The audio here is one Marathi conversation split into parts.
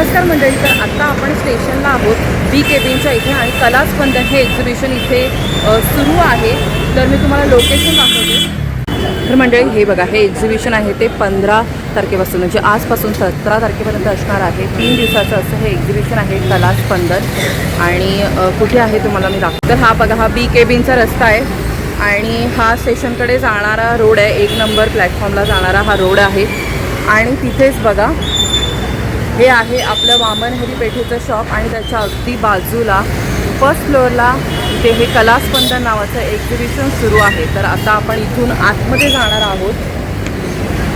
नमस्कार मंडळी, तर आता आपण स्टेशनला आहोत बी केबिनच्या इथे आणि कलास्पंदन हे एक्झिबिशन इथे सुरू आहे. तर मी तुम्हाला लोकेशन दाखवते. तर मंडळी हे बघा, हे एक्झिबिशन आहे ते 15 तारखेपासून म्हणजे आजपासून 17 तारखेपर्यंत असणार आहे. 3 दिवसाचं असं हे एक्झिबिशन आहे कलास्पंदन. आणि कुठे आहे तुम्हाला मी दाखवते. तर हा बघा, हा बी केबिनचा रस्ता आहे आणि हा स्टेशनकडे जाणारा रोड आहे. 1 नंबर प्लॅटफॉर्मला जाणारा हा रोड आहे. आणि तिथेच बघा, हे आहे आपलं वामन हरी पेठेचं शॉप आणि त्याच्या अगदी बाजूला फर्स्ट फ्लोअरला इथे हे कलास्पंदन नावाचं एक्झिबिशन सुरू आहे. तर आता आपण इथून आतमध्ये जाणार आहोत.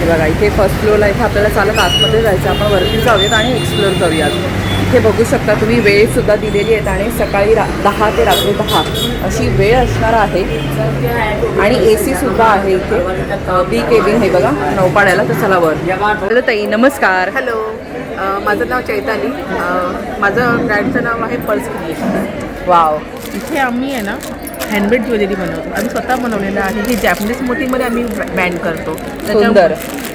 हे बघा, इथे फर्स्ट फ्लोअरला इथे आपल्याला चालत आतमध्ये जायचं. आपण वरती जाऊयात आणि एक्सप्लोअर करूयात. इथे बघू शकता तुम्ही, वेळसुद्धा दिलेली आहेत आणि सकाळी 10 ते रात्री 10 अशी वेळ असणार आहे. आणि AC सुद्धा आहे इथे बी केबिन. हे बघा नौपाड्याला. तर चला वर. हॅलो ताई, नमस्कार. हॅलो, माझं नाव चैताली. माझं ब्रँडचं नाव आहे पर्स क्रिएशन. वाव. इथे आम्ही आहे ना हँडमेड ज्वेलरी बनवतो. आम्ही स्वतः बनवलेलं आहे. ही जॅपनीज मोतीमध्ये आम्ही बँड करतो. सुंदर.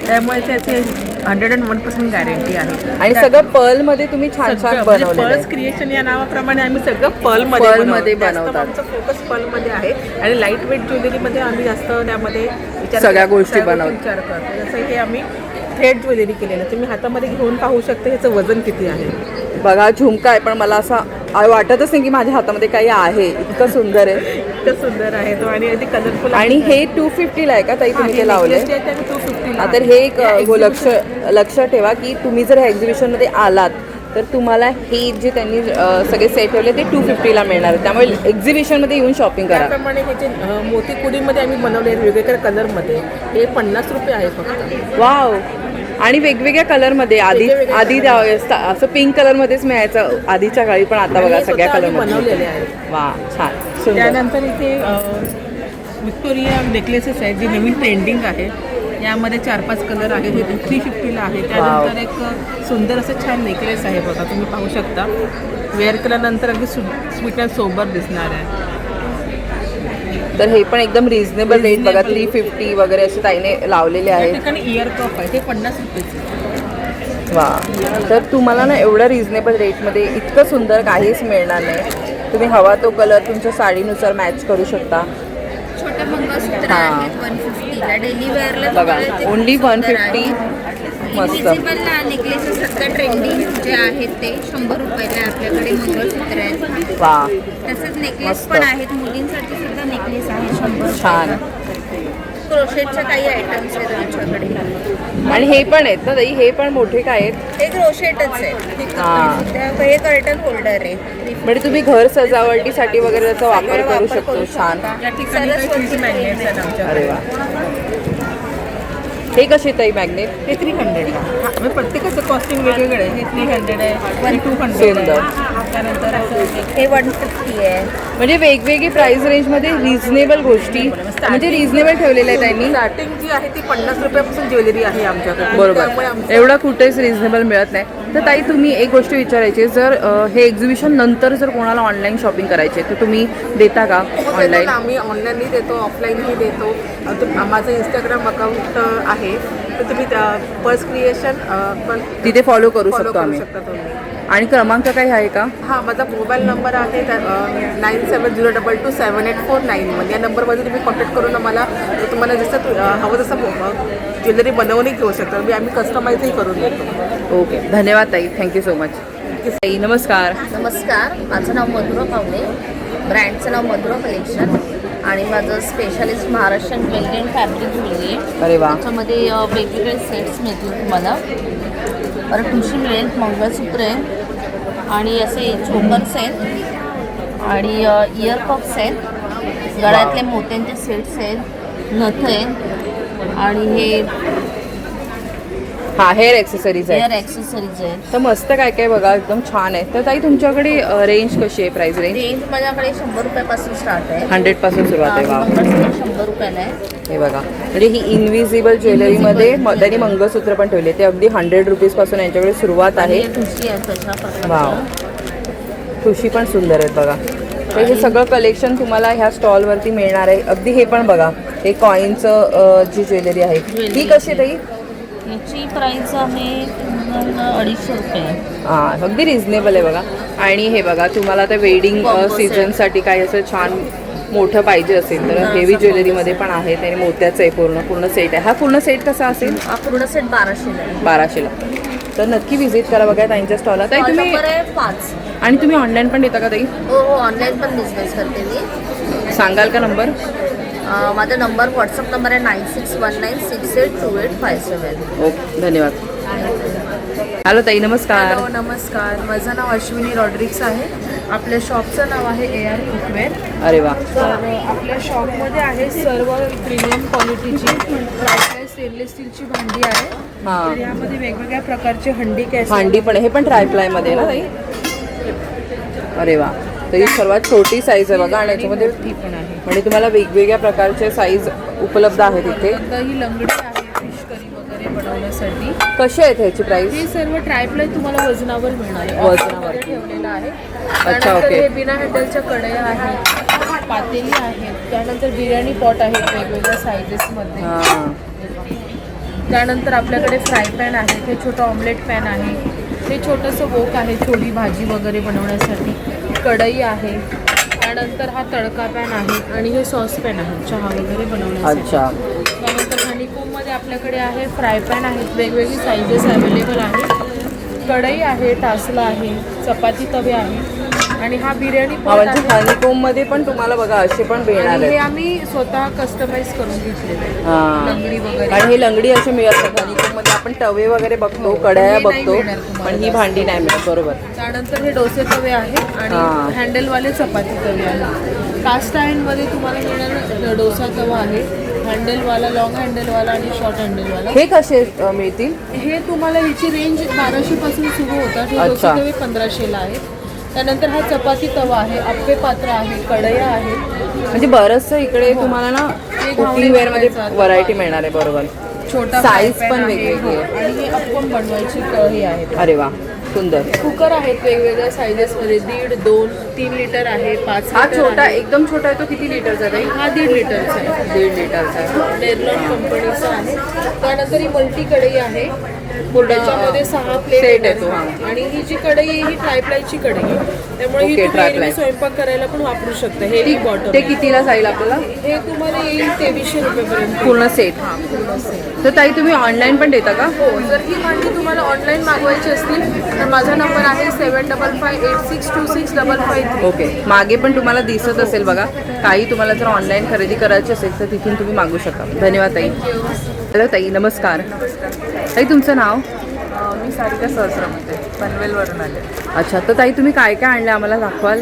त्यामुळे त्याचे 101% गॅरंटी आहे. आणि सगळं पर्लमध्ये तुम्ही छान छान बनवलं. पर्स क्रिएशन या नावाप्रमाणे आम्ही सगळं पर्लमध्ये बनवतात. आमचं फोकस पर्लमध्ये आहे. आणि लाईट वेट ज्वेलरीमध्ये आम्ही जास्त त्यामध्ये सगळ्या गोष्टी बनवतो. विचार करतो. जसं हे आम्ही थ्रेड ज्वेलरी केलेलं. तुम्ही हातामध्ये घेऊन पाहू शकता ह्याचं वजन किती आहे. बघा, झुमका आहे पण मला असं वाटतच नाही की माझ्या हातामध्ये काही आहे. इतकं सुंदर आहे. इतकं सुंदर आहे तो आणि अगदी कलरफुल. आणि हे 250ला आहे का ताई, तुम्ही ते लावले? 250. तर हे एक लक्ष ठेवा की तुम्ही जर ह्या एक्झिबिशनमध्ये आलात तर तुम्हाला हे जे त्यांनी सगळे सेट ठेवले ते 250ला मिळणार आहे. त्यामुळे एक्झिबिशनमध्ये येऊन शॉपिंग करा. त्याप्रमाणे हे जे मोती कुडीमध्ये आम्ही बनवले वेगवेगळ्या कलरमध्ये, हे 50 रुपये आहे फक्त. वाव. आणि वेगवेगळ्या कलरमध्ये आधी असं पिंक कलरमध्येच मिळायचं आधीच्या काळी, पण आता बघा सगळ्या कलरमध्ये बनवलेले आहेत. वा, छान सुंदर. त्यानंतर इथे विक्टोरिया नेकलेसेस आहेत, जी नवीन ट्रेंडिंग आहे. यामध्ये 4-5 कलर आहेत. हे 350ला आहे. त्यानंतर एक सुंदर असं छान नेकलेस आहे बघा, तुम्ही पाहू शकता. वेअर केल्यानंतर अगदी स्वीट अँड सोबर दिसणार आहे. तर हे पण एकदम रिझनेबल रेट बघा, 350 वगैरे असे ताईने लावलेले आहेत. त्या ठिकाणी इयर कप आहे, ते 50 रुपये. वा. तर तुम्हाला ना एवढं रिझनेबल रेटमध्ये इतकं सुंदर काहीच मिळणार नाही. तुम्ही हवा तो कलर तुमच्या साडीनुसार मॅच करू शकता. छोटे मंगळसूत्र आहेत 150ला. डेली वेअरला बघा, ओनली 150. मस्त. इन्व्हिजिबलला नेकलेसेस सध्या ट्रेंडिंग जे आहेत ते 100 रुपयाला आपल्याकडे मंगळसूत्र आहेत. वा, तसंच नेकलेस मस्त. पण आहेत. मुलींसाठी सुद्धा नेकलेस आहे 100 छान. क्रोशेटच्या काही आयटम्स आहेत आमच्याकडे. आणि हे पण आहेत ना ताई, हे पण मोठे काय आहेत? हे क्रोशेटच आहे. हे कर्टन होल्डर आहे. म्हणजे तुम्ही घर सजावटीसाठी वगैरे त्याचा वापर करू शकतो. छान. या ठिकाणी काही फ्रीज मॅग्नेट्स आहेत आमच्याकडे. अरे वा. हे कसे ताई मॅग्नेट? हे 300 आहे. प्रत्येकाचं कॉस्टिंग वेगवेगळं आहे. हे 300 आहे, 200 आहे. त्यानंतर हे 150 आहे. म्हणजे वेगवेगळी प्राइस रेंजमध्ये रिझनेबल गोष्टी म्हणजे रिझनेबल ठेवलेल्या आहेत त्यांनी. स्टार्टिंग जी आहे ती 50 रुपयापासून ज्वेलरी आहे आमच्याकडे. त्यामुळे बरोबर. आमचं एवढं कुठेच रिझनेबल मिळत नाही. तर ताई, तुम्ही एक गोष्ट विचारायची, जर हे एक्झिबिशन नंतर जर कोणाला ऑनलाईन शॉपिंग करायचे तर तुम्ही देता का ऑनलाईन? आम्ही ऑनलाईनही देतो, ऑफलाईनही देतो. माझं इंस्टाग्राम अकाउंट आहे, तर तुम्ही पर्स क्रिएशन पण तिथे फॉलो करू शकतो आम्ही. शकता तुम्ही. आणि क्रमांक काही आहे का? हां, माझा मोबाईल नंबर आहे 9702227849. या नंबरमध्ये तुम्ही कॉन्टॅक्ट करून आम्हाला तुम्हाला जसं हवं तसं ज्वेलरी बनवूनही घेऊ शकता. आम्ही कस्टमाइजही करून देतो. ओके, धन्यवाद ताई. Thank you so much. ताई नमस्कार. नमस्कार, माझं नाव मधुरा पावणे. ब्रँडचं नाव मधुरा कलेक्शन आणि माझं specialist Maharashtrian jewellery and fabric jewellery आहे. अरे वा. त्याच्यामध्ये वेगवेगळे सेट्स मिळतील तुम्हाला. परत ठुशी मिळेल, मंगळसूत्र आहे आणि असे झोमर्स आहेत आणि इयर कप्स आहेत, गळ्यातले मोत्यांचे सेट्स आहेत, नथ आहेत आणि हे हा हेअर ॲक्सेसरीज आहे. हेअर ॲक्सेसरीज आहेत. तर मस्त काय काय बघा, एकदम छान आहे. तर ताई तुमच्याकडे रेंज कशी आहे, प्राइस रेंज? रेंज माझ्याकडे 100 रुपयापासून स्टार्ट आहे. 100 पासून सुरुवात आहे. वा. मंगळसूत्र 100 रुपयाला आहे. हे बघा, म्हणजे ही इनविजिबल ज्वेलरीमध्ये त्यांनी मंगळसूत्र पण ठेवले. ते अगदी 100 रुपीजपासून यांच्याकडे सुरुवात आहे. ठुशी आहे तशा प्रकारच्या. वाव. ठुशी पण सुंदर आहेत बघा. तर हे सगळं कलेक्शन तुम्हाला ह्या स्टॉलवरती मिळणार आहे. अगदी हे पण बघा, हे कॉईनचं जी ज्वेलरी आहे ती कशी ताई? याची प्राइस आहे 250 रुपये. हां अगदी रिझनेबल आहे बघा. आणि हे बघा तुम्हाला आता वेडिंग Combo set. सीझनसाठी काही असं छान मोठं पाहिजे असेल तर हेवी ज्वेलरीमध्ये पण आहे आणि मोत्याचं आहे पूर्ण सेट आहे. हा पूर्ण सेट कसा असेल? हा पूर्ण सेट 1200 आहे. 1200ला. तर नक्की व्हिजिट करा बघा त्यांच्या स्टॉलला. ताई तुम्ही नंबर आहे 5. आणि तुम्ही ऑनलाईन पण देता का ताई? हो हो, ऑनलाईन पण बिझनेस करते मी. सांगाल का नंबर? माझा नंबर व्हॉट्सअप नंबर आहे 9619682857. ओके धन्यवाद. हॅलो ताई नमस्कार. हॅलो नमस्कार, माझं नाव अश्विनी रॉड्रिक्स आहे. आपल्या शॉपचं नाव आहे AR कुकवेअर. अरे वा. तर आपल्या शॉपमध्ये आहे सर्व प्रीमियम क्वालिटीची ट्रायप्लाय स्टेनलेस स्टीलची भांडी आहे. हां तर यामध्ये वेगवेगळ्या प्रकारचे हंडी कॅस भांडी पण आहे. हे पण ट्रायप्लायमध्ये ना ताई? अरे वा. तर ही सर्वात छोटी साईज आहे बघा आणि याच्यामध्ये ती पण आहे. म्हणजे तुम्हाला वेगवेगळ्या प्रकारचे साईज उपलब्ध आहेत इथे. नंतर ही लंगडी आहे फिश करी वगैरे बनवण्यासाठी. कसे आहेत ह्याची प्राइस? हे सर्व ट्रायप्लाय तुम्हाला वजनावर मिळणार आहे. वजनावर. ऑफरमध्ये ठेवलेलं आहे. अच्छा, त्यानंतर ओके. हे बिना हँडलच्या कढया आहेत, पातेली आहेत, त्यानंतर बिर्याणी पॉट आहेत वेगवेगळ्या साईजेसमध्ये. हां त्यानंतर आपल्याकडे फ्राय पॅन आहे, हे छोटं ऑमलेट पॅन आहे, हे छोटंसं वोक आहे छोटी भाजी वगैरे बनवण्यासाठी, कढई आहे, त्यानंतर हा तडका पॅन आहे आणि हे सॉस पॅन आहे चहा वगैरे बनवण्यासाठी. अच्छा. त्यानंतर हनीकोममध्ये आपल्याकडे आहे फ्राय पॅन आहेत, वेगवेगळी साईजेस अवेलेबल आहेत, कढई आहे, टासला आहे, चपाती तवे आहे आणि हा बिर्याणी पॉट म्हणजे आहे. हनीकोममध्ये पण तुम्हाला बघा असे पण मिळणार आणि हे आहेत. आम्ही स्वतः कस्टमाइज करून घेतलेले आहे. हां लंगडी वगैरे आणि हे लंगडी असे मिळतात. हनीकोममध्ये आपण तवे वगैरे बघतो, कढया हे नाही बघतो, मिळणार तुम्हाला पण ही भांडी नाही मिळत. बरोबर. त्यानंतर हे डोसे तवे आहे आणि हां. हँडलवाले चपाती तवे आहे. कास्ट आयर्नमध्ये तुम्हाला मिळणार डोसा तवा आहे, हँडलवाला, लॉंग हँडलवाला आणि शॉर्ट हँडलवाला. हे कसे मिळतील? हे तुम्हाला ह्याची रेंज 1200 पासून सुरू होतात. हे डोसे अच्छा. तवे 1500ला आहेत. त्यानंतर हा चपाती तवा आहे, आप्पे पात्र आहे, कढया आहे. म्हणजे बरंचसं इकडे तुम्हाला ना कुकिंग वेअरमध्ये व्हरायटी मिळणार आहे. बरोबर. छोटा Size fry pan पण आहे. वेगवेगळी आहे. हो. आणि हे अप्पम बनवायची कढई आहे. अरे वा सुंदर. कुकर आहेत वेगवेगळ्या साईजेसमध्ये, 1.5, 2, 3 लिटर आहे, 5 हा लिटर छोटा आहे. एकदम छोटा आहे तो किती लिटरचा आहे? हा 1.5 लिटरचा आहे. 1.5 लिटरचा आहे. डेरलॉन कंपनीचा आहे. त्यानंतर ही मल्टी कढई आहे, त्याच्यामध्ये 6 Set प्लेट आहे तो, हां. आणि ही जी कढई आहे ही ट्रायप्लायची कढई आहे, त्यामुळे ही ओके, तुम्ही ट्रायप्लाय. एरवी स्वयंपाक करायला पण वापरू शकता. हेवी बॉटल ते कितीला जाईल आपल्याला? हे तुम्हाला येईल 2300 रुपयेपर्यंत. पूर्ण सेट. पूर्ण set. तर ताई तुम्ही ऑनलाईन पण देता का? हो, जर ही भांडी तुम्हाला ऑनलाईन मागवायची असतील तर माझा नंबर आहे 7558626553. ओके. मागे पण तुम्हाला दिसत असेल बघा. काही तुम्हाला जर ऑनलाईन खरेदी करायची असेल तर तिथून तुम्ही मागू शकता. धन्यवाद ताई. हॅलो ताई नमस्कार. ताई तुमचं नाव? मी सारिका सहस्रमध्ये पनवेलवरून आले. अच्छा. तर ताई तुम्ही काय काय आणलं आम्हाला दाखवाल?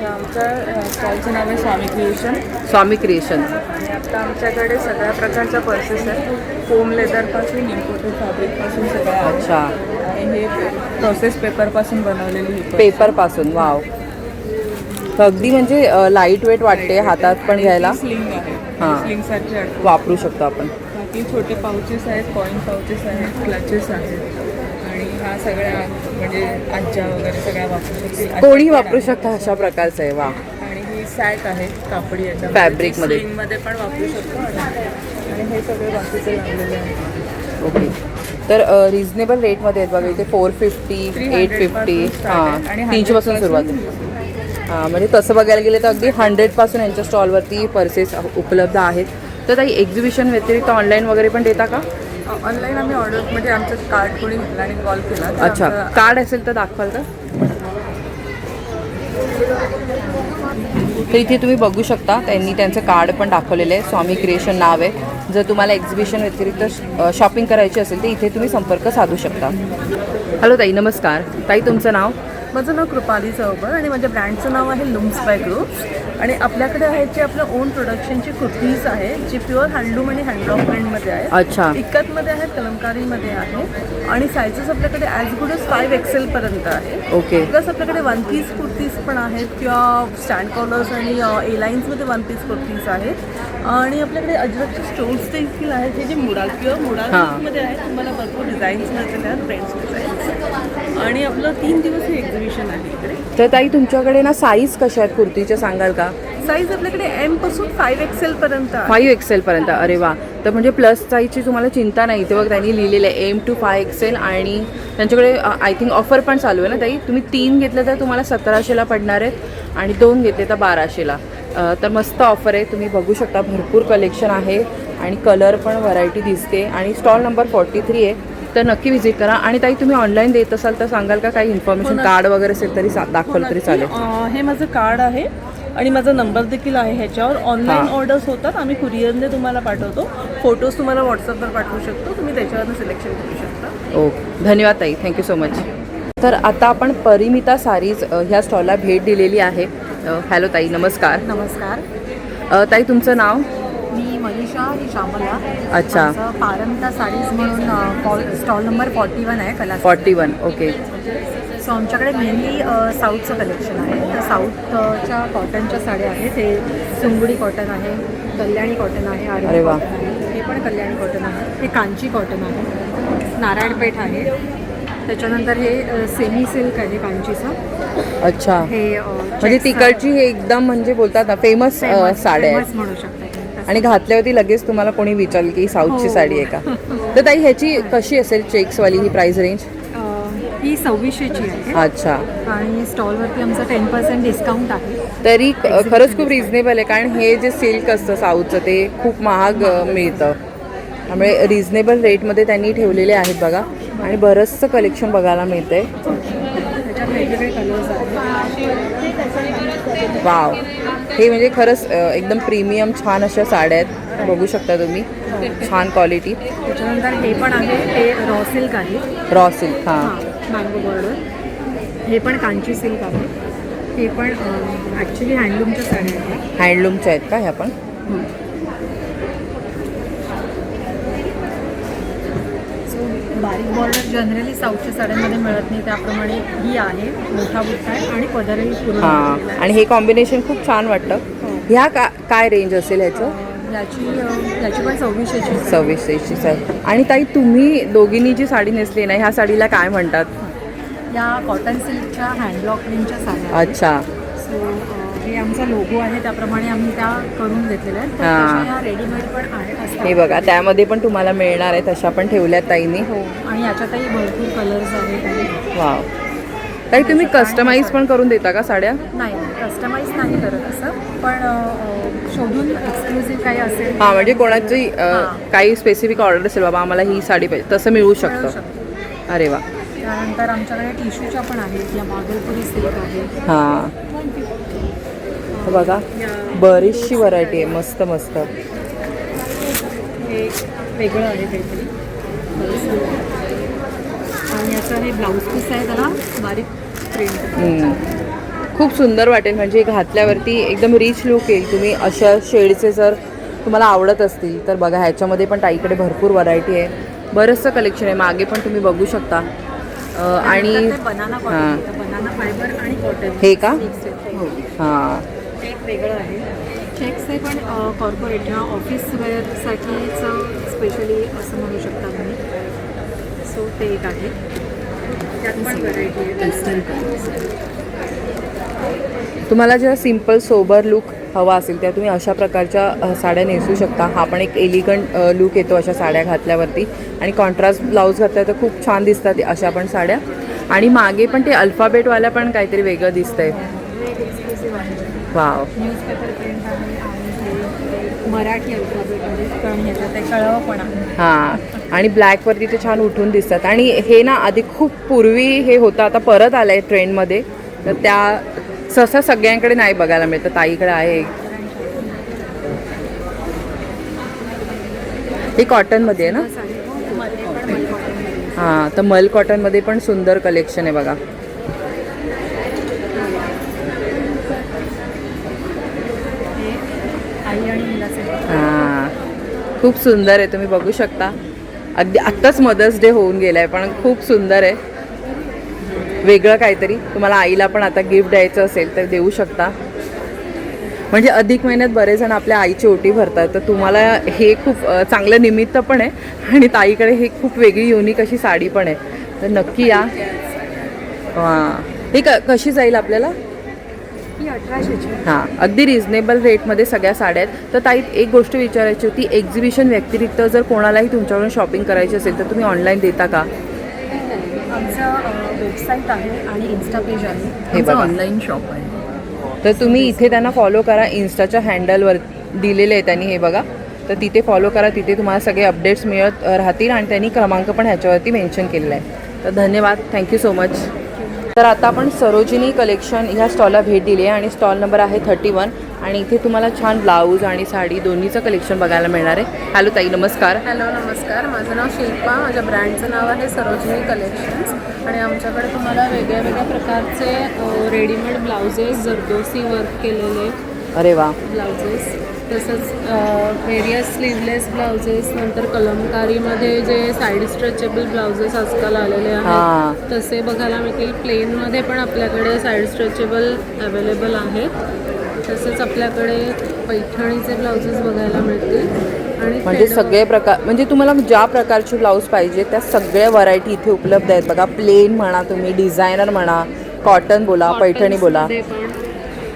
आमच्या स्टॉलचं नाव आहे स्वामी क्रिएशन. स्वामी क्रिएशन. आणि आता आमच्याकडे सगळ्या प्रकारच्या पर्सेस आहेत, फोम लेदरपासून इम्पोर्टेड फॅब्रिकपासून सगळ्या आहेत. अच्छा. आणि हे प्रोसेस पेपरपासून बनवलेली ही पेपरपासून. वाव. तर अगदी म्हणजे लाईट वेट वाटते हातात पण घ्यायला. स्लिंग आहे, हां. स्लिंगसारखी आहे. वापरू शकतो आपण. बाकी छोटे पाउचेस आहेत, कॉईन पाउचेस आहेत, क्लचेस आहेत आणि ह्या सगळ्या म्हणजे आज्या वगैरे सगळ्या वापरू शकतील. कोणी वापरू शकता अशा प्रकारचं आहे. वा. आणि ही सॅक आहे कापडी याच्या फॅब्रिकमध्ये. स्लिंगमध्ये पण वापरू शकतो आणि हे सगळे बाकीचे लागलेले आहेत. ओके. तर रिजनेबल रेटमध्ये आहेत बघा इथे 450, 850. हां 300 पासून सुरुवात आहे. हां म्हणजे तसं बघायला गेलं तर अगदी 100 पासून यांच्या स्टॉलवरती पर्सेस उपलब्ध आहेत. तर काही एक्झिबिशन व्यतिरिक्त ऑनलाईन वगैरे पण देता का? ऑनलाईन आम्ही ऑर्डर म्हणजे आमचं कार्ड कोणी घेतला आणि कॉल केला तर अच्छा. आमचं- कार्ड असेल तर दाखवाल का? तर इथे तुम्ही बघू शकता त्यांनी त्यांचं कार्ड पण दाखवलेलं आहे. स्वामी क्रिएशन नाव आहे. जर तुम्हाला एक्झिबिशन व्यतिरिक्त शॉपिंग करायची असेल तर इथे तुम्ही संपर्क साधू शकता. हॅलो ताई नमस्कार. ताई तुमचं नाव? माझं नाव कृपाली चौबळ आणि माझ्या ब्रँडचं नाव आहे लुम्स बाय ग्रुप्स. आणि आपल्याकडे आहेत जे आपलं ओन प्रोडक्शनची कुर्तीज आहे जी प्युअर हँडलूम आणि हँडलॉक प्रिंटमध्ये आहे. अच्छा. इक्कतमध्ये आहेत, कलमकारीमध्ये आहे आणि सायझेस आपल्याकडे ॲज गुड एज 5 XL पर्यंत आहे. ओके. प्लस आपल्याकडे 1 पीस कुर्तीज पण आहेत किंवा स्टँड कॉलर्स आणि ए लाईन्समध्ये 1 पीस कुर्तीज आहेत. आणि आपल्याकडे अजरकचे स्टोन्स देखील आहेत हे जे मुडाल प्युअर मुडालमध्ये आहेत. तुम्हाला भरपूर डिझाईन्स मिळतील आहेत, फ्रेंड्स डिझाईन्स. आणि आपलं 3 दिवस हे एक्झिबिशन आहे इकडे. तर ताई तुमच्याकडे ना साईज कशा आहेत कुर्तीच्या सांगाल का? साईज आपल्याकडे M पासून 5XL पर्यंत आहे. 5XL पर्यंत. अरे वा. तर म्हणजे प्लस साईजची तुम्हाला चिंता नाही. इथे बघ त्यांनी लिहिलेलं आहे M to 5XL आणि त्यांच्याकडे आय थिंक ऑफर पण चालू आहे ना ताई. तुम्ही 3 घेतलं तर तुम्हाला 1700ला पडणार आहेत आणि 2 घेतले तर 1200ला. तर मस्त ऑफर आहे. तुम्ही बघू शकता भरपूर कलेक्शन आहे आणि कलर पण व्हरायटी दिसते आणि स्टॉल नंबर 43 आहे. तर नक्की व्हिजिट करा. आणि ताई तुम्ही ऑनलाईन देत असाल तर सांगाल का काही इन्फॉर्मेशन कार्ड वगैरे असेल तरी दाखवलं तरी चालेल. हे माझं कार्ड आहे आणि माझा नंबर देखील आहे ह्याच्यावर. ऑनलाईन ऑर्डर्स होतात, आम्ही कुरिअरने तुम्हाला पाठवतो. फोटोज तुम्हाला व्हॉट्सअपवर पाठवू शकतो, तुम्ही त्याच्यावरनं सिलेक्शन करू शकता. ओके, धन्यवाद ताई, थँक्यू सो मच. तर आता आपण परिमिता सारीज ह्या स्टॉलला भेट दिलेली आहे. हॅलो ताई, नमस्कार. नमस्कार, ताई तुमचं नाव? मी मनीषा श्यामला. अच्छा. माझं पारमिता साडीज म्हणून स्टॉल नंबर 41 आहे कला. 41. ओके. सो आमच्याकडे मेनली साऊथचं कलेक्शन आहे. तर साऊथच्या कॉटनच्या साड्या आहेत. हे सुंगडी कॉटन आहे, कल्याणी कॉटन आहे, अरे आर्मी वा. कॉटन आहे, हे पण कल्याणी कॉटन आहे, हे कांची कॉटन आहे, नारायणपेठ आहे. त्याच्यानंतर हे सेमी सिल्क आहे कांचीचं. अच्छा. हे म्हणजे तिकडची हे एकदम म्हणजे बोलतात ना फेमस साड्या आहेत म्हणू शकता. आणि घातल्यावरती लगेच तुम्हाला कोणी विचारलं की साऊथची साडी आहे का. तर ताई ह्याची कशी असेल चेक्सवाली ही प्राइस रेंज? ही 2600ची आहे. अच्छा. आणि स्टॉलवरती आमचं 10% डिस्काउंट आहे. तरी खरंच खूप रिझनेबल आहे, कारण हे जे सिल्क असतं साऊथचं ते खूप महाग मिळतं. त्यामुळे रिझनेबल रेटमध्ये त्यांनी ठेवलेले आहेत बघा आणि बरंचसं कलेक्शन बघायला मिळतं आहे. त्याच्यात वेगवेगळे कलर्स आहेत. वाव, हे म्हणजे खरंच एकदम प्रीमियम छान अशा साड्या आहेत. बघू शकता तुम्ही, छान क्वालिटी. त्याच्यानंतर हे पण आहे, हे रॉ सिल्क आहे. Raw silk. हां. Mango border. हे पण कांची सिल्क आहे. हे पण ॲक्च्युली हँडलूमच्या साड्या आहेत. हँडलूमच्या आहेत का ह्या पण? सो बारीक बॉर्डर जनरली साऊथच्या साड्यांमध्ये मिळत नाही, त्याप्रमाणे ही आहे. मोठा बुट्टा आहे आणि पदरही पूर्ण हां. भरलेला आहे. आणि हे कॉम्बिनेशन खूप छान वाटतं. ह्या काय रेंज असेल ह्याचं? याची पण 2600ची. 2600ची आहे. आणि ताई तुम्ही दोघींनी जी साडी नेसली ना, ह्या साडीला काय म्हणतात? या कॉटन सिल्कच्या हँडब्लॉक प्रिंटच्या साड्या. अच्छा. सो हे आमचा लोगो आहे, त्याप्रमाणे आम्ही त्या करून घेतलेल्या आहेत. तर हां. तशा ह्या रेडीमेड पण आहेत. हे बघा, त्यामध्ये पण तुम्हाला मिळणार आहेत, अशा पण ठेवल्यात ताईंनी. हो, आणि याच्यातही भरपूर कलर्स आहेत. वाव. ताई तुम्ही कस्टमाइज पण करून देता का साड्या? नाही, कस्टमाइज नाही करत असं, पण शोधून एक्सक्लुझिव्ह काही असेल. हां, म्हणजे कोणाची काही स्पेसिफिक ऑर्डर असेल, बाबा आम्हाला ही साडी पाहिजे, तसं मिळू शकतं. अरे वा. त्यानंतर आमच्याकडे टिश्यूच्या पण आहेत. या भागलपुरी सिल्क आहे. हां. बघा, बरीचशी व्हरायटी आहे. मस्त मस्त. हे वेगळं आहे काहीतरी. आणि याचं हे ब्लाऊज पीस आहे, त्याला बारीक प्रिंट. खूप सुंदर वाटेल, म्हणजे घातल्यावरती एकदम रिच लुक येईल. तुम्ही अशा शेडचे जर तुम्हाला आवडत असतील तर बघा, ह्याच्यामध्ये पण ताईकडे भरपूर व्हरायटी आहे. बरंचसं कलेक्शन आहे. मागे पण तुम्ही बघू शकता. आणि बनाना हां. कॉटन, बनाना फायबर आणि कॉटन हे का? हो. हां. एक वेगळं आहे. चेक्स आहे, पण कॉर्पोरेट किंवा ऑफिस वेअरसाठीचं स्पेशली असं म्हणू शकता तुम्ही. सो ते एक आहे. त्यात पण व्हरायटी आहे. पेस्टल तुम्हाला जेव्हा सिम्पल सोबर लुक हवा असेल तेव्हा तुम्ही अशा प्रकारच्या साड्या नेसू शकता. हा पण एक एलिगंट लुक येतो अशा साड्या घातल्यावरती. आणि कॉन्ट्रास्ट ब्लाऊज घातल्या तर खूप छान दिसतात अशा पण साड्या. आणि मागे पण ते अल्फाबेटवाल्या पण काहीतरी वेगळं दिसतंय. एक्सक्लुसिव्ह आहे. वाव. न्यूजपेपर प्रिंट आहे आणि हे मराठी अल्फाबेटमध्ये पण ह्याच्यात ते कळवं पण आहे. हां. आणि ब्लॅकवरती ते छान उठून दिसतात. आणि हे ना आधी खूप पूर्वी हे होतं, आता परत आलं आहे ट्रेंडमध्ये. तर त्या सहसा सगळ्यांकडे नाही बघायला मिळतं. ताईकडे आहे. हे कॉटनमध्ये आहे ना? हां. तर मल कॉटनमध्ये पण सुंदर कलेक्शन आहे बघा. आई आणि मुलाचे. हां. खूप सुंदर आहे, तुम्ही बघू शकता. अगदी आत्ताच मदर्स डे होऊन गेला आहे, पण खूप सुंदर आहे. वेगळं काहीतरी तुम्हाला आईला पण आता गिफ्ट द्यायचं असेल तर देऊ शकता. म्हणजे अधिक महिन्यात बरेच जण आपल्या आईची ओटी भरतात, तर तुम्हाला हे खूप चांगलं निमित्त पण आहे. आणि ताईकडे हे खूप वेगळी युनिक अशी साडी पण आहे, तर नक्की या. हां. ही कशी जाईल आपल्याला? ही 1800ची. हां, अगदी रिझनेबल रेटमध्ये सगळ्या साड्या आहेत. तर ताई एक गोष्ट विचारायची होती, एक्झिबिशन व्यतिरिक्त जर कोणालाही तुमच्याकडून शॉपिंग करायची असेल तर तुम्ही ऑनलाईन देता का? आमचं वेबसाईट आहे आणि इन्स्टा पेज आहे. हे आमचं बघा. ऑनलाईन शॉप आहे. तर तुम्ही इथे त्यांना फॉलो करा, इन्स्टाच्या हँडलवर दिलेले आहे त्यांनी, हे बघा. तर तिथे फॉलो करा, तिथे तुम्हाला सगळे अपडेट्स मिळत राहतील आणि त्यांनी क्रमांक पण ह्याच्यावरती मेन्शन केलेला आहे. तर धन्यवाद, थँक्यू सो मच. तर आता आपण सरोजिनी कलेक्शन ह्या स्टॉलला भेट दिली आहे आणि स्टॉल नंबर आहे 31 आणि इथे तुम्हाला छान ब्लाऊज आणि साडी दोन्हीचं कलेक्शन बघायला मिळणार आहे. हॅलो ताई, नमस्कार. हॅलो नमस्कार, माझं नाव शिल्पा, माझ्या ब्रँडचं नाव आहे सरोजिनी कलेक्शन्स आणि आमच्याकडे तुम्हाला वेगळ्या वेगळ्या प्रकारचे रेडीमेड ब्लाउजेस, जरदोसी वर्क केलेले अरे वा, ब्लाउजेस, तसंच व्हेरियस स्लीवलेस ब्लाउजेस, नंतर कलमकारीमध्ये जे साईड स्ट्रेचेबल ब्लाउजेस आजकाल आलेले हां. आहेत तसे बघायला मिळतील. प्लेनमध्ये पण आपल्याकडे साईड स्ट्रेचेबल अवेलेबल आहेत. तसेच आपल्याकडे पैठणीचे ब्लाउजेस बघायला मिळतील आणि म्हणजे सगळे प्रकार, म्हणजे तुम्हाला ज्या प्रकारचे ब्लाऊज पाहिजे त्या सगळ्या व्हरायटी इथे उपलब्ध आहेत बघा. प्लेन म्हणा, तुम्ही डिझायनर म्हणा, कॉटन बोला, पैठणी बोला.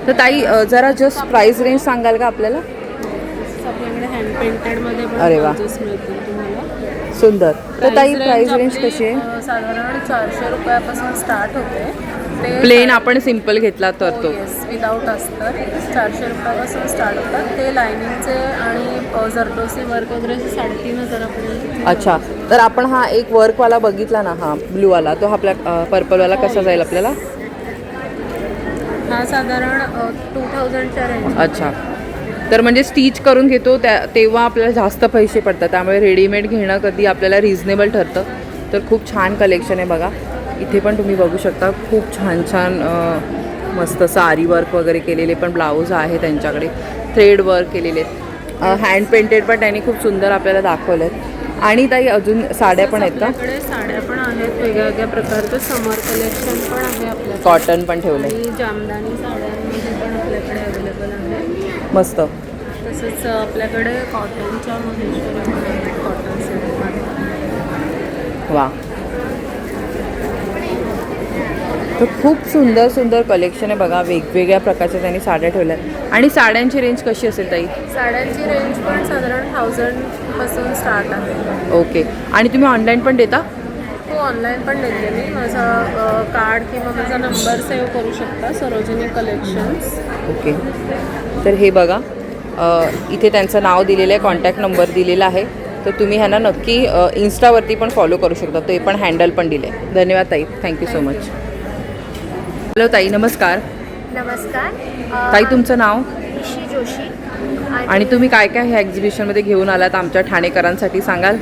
तर ताई जरा जस्ट प्राइस रेंज सांगाल का आपल्याला? आपल्याकडे हँड पेंटेडमध्ये पण अरे वा. ब्लाउजेस मिळतील तुम्हाला. सुंदर. तर ताई प्राइस रेंज आपली, कशी आहे? साधारण 400 रुपयापासून स्टार्ट होते. ते प्लेन आपण सिम्पल घेतला तर तो येस, विदाऊट अस्तर 400 रुपयापासून स्टार्ट होतात. ते लायनिंगचे आणि जरदोसी वर्क वगैरे 3,500 पर्यंत. अच्छा. तर आपण हा एक वर्कवाला बघितला ना, हा ब्लूवाला, तो आपल्या पर्पलवाला कसा जाईल आपल्याला? हा साधारण 2000च्या रेंज. अच्छा. तर म्हणजे स्टिच करून घेतो तेव्हा आपल्याला जास्त पैसे पडतात, त्यामुळे रेडीमेड घेणं कधी आपल्याला रिझनेबल ठरतं. तर खूप छान कलेक्शन आहे बघा. इथे पण तुम्ही बघू शकता, खूप छान छान मस्त असं आरी वर्क वगैरे केलेले पण ब्लाऊज आहे त्यांच्याकडे, थ्रेड वर्क केलेले आहेत, हँड पेंटेड पण त्यांनी खूप सुंदर आपल्याला दाखवले आहेत. आणि ताई अजून साड्या पण आहेत का? आपल्याकडे साड्या पण आहेत वेगळ्या वेगळ्या प्रकारचं. समर कलेक्शन पण आहे आपल्याकडे. कॉटन पण ठेवले, आणि जामदानी साड्यांमध्ये पण आपल्याकडे अवेलेबल आहे. मस्त. तसंच आपल्याकडे कॉटनच्या महेश्वरी पण आहेत, कॉटन सिल्क. वा. तर खूप सुंदर सुंदर कलेक्शन आहे बघा. वेगवेगळ्या प्रकारच्या त्यांनी साड्या ठेवल्या आहेत. आणि साड्यांची रेंज कशी असेल ताई? साड्यांची रेंज पण साधारण 1000 पासून स्टार्ट आहे. ओके. आणि तुम्ही ऑनलाईन पण देता? हो, ऑनलाईन पण देते मी. माझा कार्ड किंवा माझा नंबर सेव्ह करू शकता, सरोजिनी कलेक्शन्स. ओके. तर हे बघा, इथे त्यांचं नाव दिलेलं आहे, कॉन्टॅक्ट नंबर दिलेला आहे. तर तुम्ही ह्यांना नक्की इन्स्टावरती पण फॉलो करू शकता. ते पण हँडल पण दिले. धन्यवाद ताई, थँक्यू सो मच. हॅलो ताई, नमस्कार. नमस्कार. ताई तुमचं नाव ऋषी जोशी आणि तुम्ही काय काय ह्या एक्झिबिशनमध्ये घेऊन आलात आमच्या ठाणेकरांसाठी सांगाल?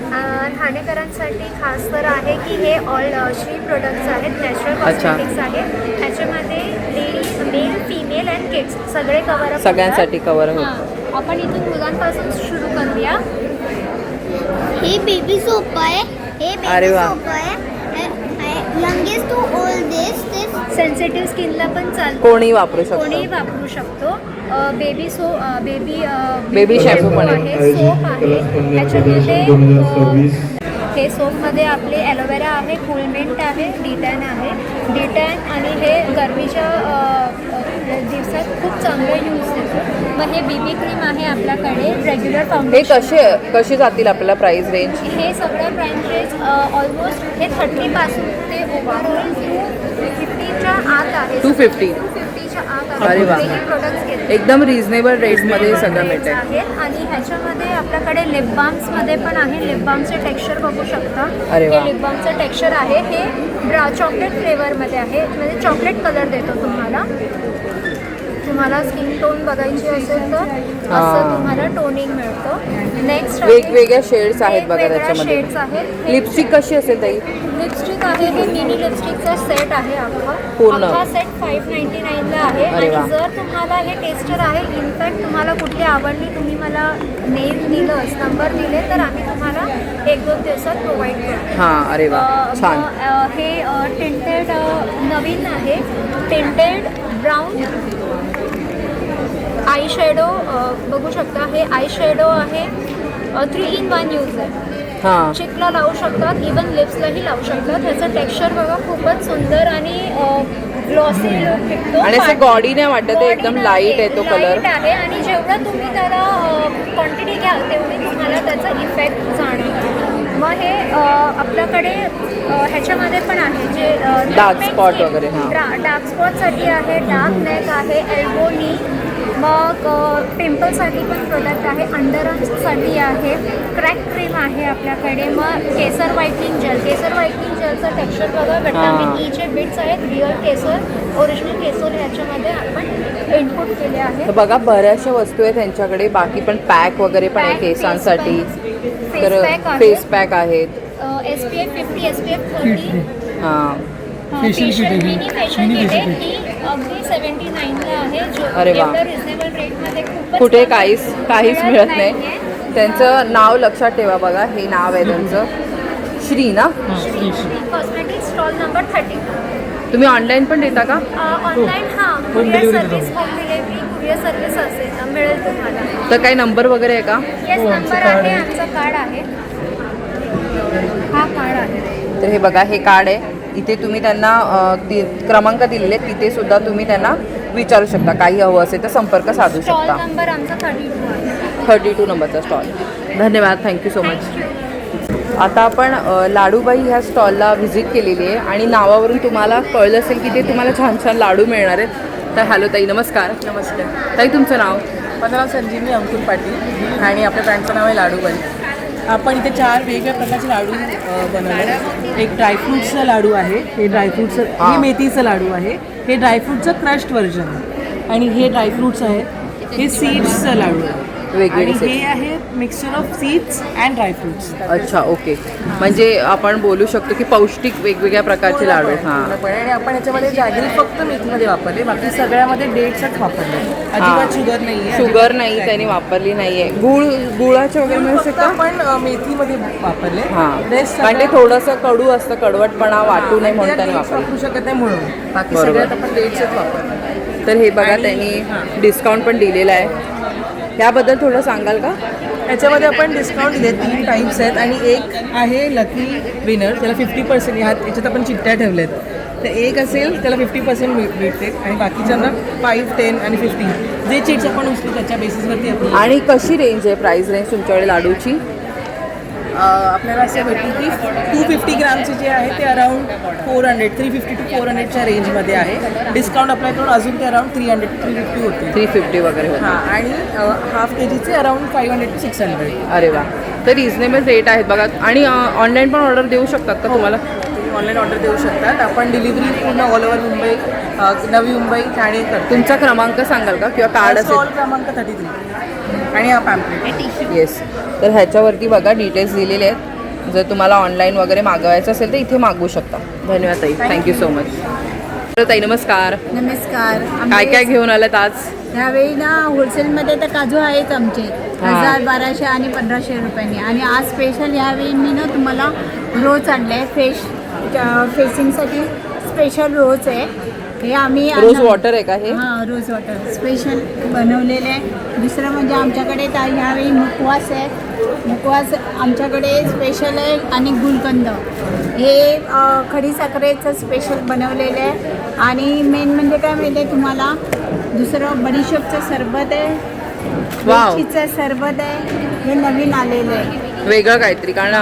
ठाणेकरांसाठी खास तर आहे की हे ऑल श्री प्रोडक्ट्स आहेत, नॅचरल अच्छा. कॉस्मेटिक्स आहेत. ह्याच्यामध्ये ladies, male, female and kids सगळे कवर सगळ्यांसाठी कवर होतं. आपण इथून मुलांपासून सुरू करूया. हे बेबी सोप आहे. हे अरे बेबी वा. सोप आहे. Youngest to oldest. ते सेन्सिटिव्ह स्किनला पण चालतं, कोणी वापरू कोणीही शकतो. वापरू शकतो. बेबी बेबी शॅम्पू पण आहे, सोप आहे. ह्याच्यामध्ये हे सोपमध्ये आपले ॲलोवेरा आहे, कूलमेंट आहे, डिटॅन आहे. डिटॅन आणि हे गरमीच्या दिवसात खूप चांगलं यूज होतं. मग हे बीबी क्रीम आहे आपल्याकडे, रेग्युलर हे फाउंडेशन. कसे जातील आपल्याला प्राइस रेंज? हे सगळं प्राइस ऑलमोस्ट हे 30पासून ते ओव्हरऑल 250च्या आत आहे. 250च्या आत अरे वा. प्रोडक्ट्स घेतले एकदम रिझनेबल रेटमध्ये सगळं मिळतं. आहेत. आणि ह्याच्यामध्ये आपल्याकडे लिप बाम्समध्ये पण आहे. लिप बाम्सचे टेक्स्चर बघू शकता. अरे वा. हे लिप बाम्सचं टेक्स्चर आहे. हे चॉकलेट फ्लेवरमध्ये आहे, म्हणजे चॉकलेट कलर देतो तुम्हाला स्किन टोन बघायची असेल तर असं तुम्हाला टोनिंग मिळतं. नेक्स्ट वेगवेगळ्या शेड्स आहेत बघा त्याच्यामध्ये. शेड्स आहेत. लिपस्टिक कशी असेल ताई? लिपस्टिक आहे, हे मिनी लिपस्टिकचा सेट आहे पूर्ण. अख्खा सेट 599ला आहे. अरे वा. आणि जर तुम्हाला हे टेस्टर आहे, इनफॅक्ट तुम्हाला कुठली आवडली, तुम्ही मला नेम दिलं, नंबर दिले, तर आम्ही तुम्हाला 1-2 दिवसात प्रोव्हाइड करतो. हां. अरे वा, छान. हे टिंटेड नवीन आहे, टिंटेड ब्राऊन आय शॅडो बघू शकता. हे आय शॅडो आहे, 3-in-1 यूज आहे. हां. चिकला लावू शकतात, इवन लिप्सलाही लावू शकतात. ह्याचं टेक्स्चर बघा, खूपच सुंदर आणि ग्लो ग्लॉसी लुक भेटतो. आणि असं गॉडी नाही वाटत आहे, एकदम लाईट आहे तो कलर. लाईट आहे आणि जेवढं तुम्ही त्याला क्वांटिटी घ्याल तेवढी तुम्हाला त्याचा इफेक्ट जाणवेल. मग हे आपल्याकडे ह्याच्यामध्ये पण आहे जे Dark spot वगैरे, हां. डार्क स्पॉटसाठी आहे, डार्क नेक आहे, एल्बो नी, मग पिंपलसाठी पण प्रोडक्ट आहे, अंडर आर्म्ससाठी आहे, क्रॅक क्रीम आहे आपल्याकडे, मग केसर व्हाईटनिंग जेल. केसर व्हाईटनिंग जेलचं टेक्स्चर बघा, विटामिन ईचे बिट्स आहेत, रिअल केसर, ओरिजिनल केसर ह्याच्यामध्ये आपण इनपुट केले आहे. तर बघा बऱ्याचशा वस्तू आहेत त्यांच्याकडे. बाकी पण पॅक वगैरे पण आहे Pack, केसांसाठी. face तर pack आहे. फेस पॅक आहेत. SPF 50, SPF 30, हां फेशियल मिनी फेशियल किट आहे, ती अगदी 79ला आहे, जो अरे वा. एवढं रिझनेबल रेटमध्ये खूपच कुठे कमी काहीच मिळत नाही. नाहीये. त्यांचं नाव लक्षात ठेवा बघा, हे नाव आहे त्यांचं, श्री ना. Cosmetic stall number 30. तुम्ही ऑनलाईन पण देता का? ऑनलाईन हां, courier service, home delivery courier service असेल मिळेल तुम्हाला. तर काही नंबर वगैरे आहे का? येस, नंबर आहे, आमचं कार्ड आहे, हा कार्ड आहे. तर हे बघा, हे कार्ड आहे. इथे तुम्ही त्यांना क्रमांक दिलेले आहेत, तिथे सुद्धा तुम्ही त्यांना विचारू शकता. काही हवं असेल तर संपर्क साधू स्टॉल शकता. नंबर आमचा 32 आहे. 32 नंबरचा स्टॉल. धन्यवाद, थँक्यू सो मच. आता आपण लाडूबाई ह्या स्टॉलला व्हिजिट केलेली आहे आणि नावावरून तुम्हाला कळलं असेल की ते तुम्हाला छान छान लाडू मिळणार आहेत. तर हॅलो ताई, नमस्कार. नमस्कार. ताई तुमचं नाव? माझं नाव संजीवनी अंकुर पाटील आणि आपल्या ब्रँडचं नाव आहे लाडूबाई. आपण इथे 4 वेगवेगळ्या प्रकारचे लाडू बनवले. एक ड्रायफ्रूटचं लाडू आहे, हे ड्रायफ्रूटचं, हे मेथीचं लाडू आहे, हे ड्रायफ्रूटचं क्रश्ड व्हर्जन आहे, आणि हे ड्रायफ्रूट्स आहेत, हे सीड्सचं लाडू आहे, आणि वेगवेगळे हे आहे mixture of seeds and dry fruits. अच्छा, ओके. म्हणजे आपण बोलू शकतो की पौष्टिक वेगवेगळ्या प्रकारचे लाडू. हां, आणि आपण याच्यामध्ये जॅगरी फक्त मेथीमध्ये वापरले, बाकी सगळ्यामध्ये डेट्सच वापरले, अजिबात शुगर नाही आहे. शुगर नाही त्यांनी वापरली नाही आहे. गुळाचे वगैरे मिळू फक्त शकतं. आपण मेथीमध्ये वापरले. हां, Rest कारण ते सगळं- थोडंसं कडू असतं, कडवटपणा वाटू नये म्हणून त्यांनी dates वापरलं. वापरू शकत नाही म्हणून, बाकी बरोबर. सगळ्यात आपण डेट्सच वापरले. तर हे बघा, आणि- त्यांनी डिस्काउंट पण दिलेलं आहे. त्याबद्दल थोडं सांगाल का? याच्यामध्ये आपण डिस्काउंट दिले 3 टाईप्स आहेत, आणि एक आहे लकी विनर, त्याला 50% याच्यात आपण चिठ्ठ्या ठेवल्यात. तर एक असेल त्याला 50% भेटते, आणि बाकीच्यांना 5, 10 आणि 15 जे चिट्स आपण उचलू त्याच्या बेसिसवरती आपण आणि कशी रेंज आहे, प्राइस रेंज तुमच्याकडे लाडूची? आपल्याला असं भेटू की 250 ग्रामचे जे आहे ते अराउंड 350 to 400च्या रेंजमध्ये आहे. डिस्काउंट अप्लाय करून अजून ते अराउंड 300-350 होते. 350 वगैरे होतं. हां, आणि हाफ KGचे अराउंड 500 to 600. अरे वा, तर रिझनेबल रेट आहेत बघा. आणि ऑनलाईन पण ऑर्डर देऊ शकतात का तुम्हाला? तुम्ही ऑनलाईन ऑर्डर देऊ शकतात. आपण डिलिव्हरी पूर्ण ऑल ओव्हर मुंबई, नवी मुंबई, ठाणे करतो. तुमचा क्रमांक सांगाल का, किंवा कार्ड स्टॉल असेल? क्रमांक 33 आणि हा पॅम्पलेट. येस. तर ह्याच्यावरती बघा डिटेल्स दिलेले आहेत. जर तुम्हाला ऑनलाईन वगैरे मागवायचं असेल तर इथे मागवू शकता. धन्यवाद ताई, थँक्यू सो मच. तर ताई नमस्कार. नमस्कार. काय काय घेऊन आलात आज? ह्यावेळी ना होलसेलमध्ये तर काजू आहेत आमचे 1000, 1200 आणि 1500 रुपयांनी. आणि आज स्पेशल ह्यावेळी मी ना तुम्हाला रोज आणले फेसिंगसाठी स्पेशल रोज आहे. हे आम्ही रोज वॉटर आहे का हे? हां, रोज वॉटर स्पेशल बनवलेलं आहे. दुसरं म्हणजे आमच्याकडे ह्यावेळी मुखवास आहे. मुखवास आमच्याकडे स्पेशल आहे. आणि गुलकंद हे खडीसाखरेचं स्पेशल बनवलेलं आहे. आणि मेन म्हणजे काय माहिती आहे तुम्हाला, दुसरं बडीशोपचं सरबत आहे, वाव. वेलचीचं सरबत आहे, हे नवीन आलेलं आहे. वेगळं काहीतरी, कारण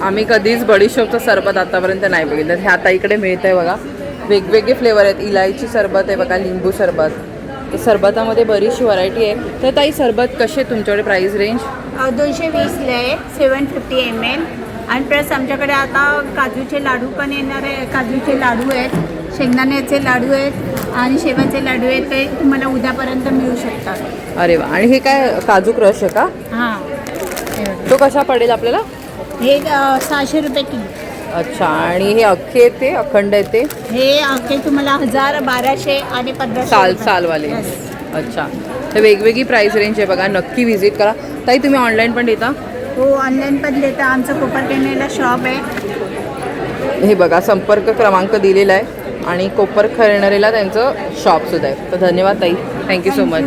आम्ही कधीच बडीशोपचं सरबत आतापर्यंत नाही बघितलं. हे आता इकडे मिळतं आहे बघा. वेगवेगळे फ्लेवर आहेत. इलायची सरबत आहे बघा, लिंबू सरबत. तर सरबतामध्ये बरीचशी व्हरायटी आहे. तर ताई सरबत कसे तुमच्याकडे प्राईस रेंज? 220ला आहे, 750 ml. आणि प्लस आमच्याकडे आता काजूचे लाडू पण येणार आहे. काजूचे लाडू आहेत, शेंगदाण्याचे लाडू आहेत आणि शेवाचे लाडू आहेत. ते तुम्हाला उद्यापर्यंत मिळू शकतात. अरे वा. आणि हे काय काजू क्रश आहे का? हां, तो कशा पडेल आपल्याला? हे 600 रुपये किलो. अच्छा. आणि हे अख्खे येते, अखंड येते? हे अख्खे तुम्हाला 1000, 1200 आणि 1500 सालवाले. Yes. अच्छा. तर वेगवेगळी प्राईस रेंज आहे बघा. नक्की व्हिजिट करा. ताई तुम्ही ऑनलाईन पण देता? हो, ऑनलाईन पण देता. आमचं कोपरखेरणेला शॉप आहे. हे बघा, संपर्क क्रमांक दिलेला आहे. आणि कोपरखेरणेला त्यांचं शॉपसुद्धा आहे. तर धन्यवाद ताई, थँक्यू सो मच.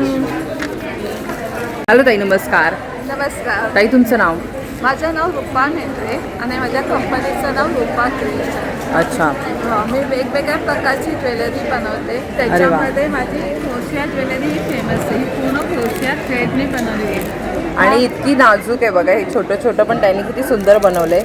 हॅलो ताई, नमस्कार. नमस्कार. ताई तुमचं नाव? माझं नाव रुपा मेंद्रे आणि माझ्या कंपनीचं नाव रुपा क्रिएशन. अच्छा. मी वेगवेगळ्या प्रकारची ज्वेलरी बनवते. त्याच्यामध्ये माझी क्रोशिया ज्वेलरी ही फेमस आहे. ही पूर्ण क्रोशिया थ्रेडने बनवली आहे. आणि इतकी नाजूक आहे बघा. हे छोटं छोटं पण त्यांनी किती सुंदर बनवलंय.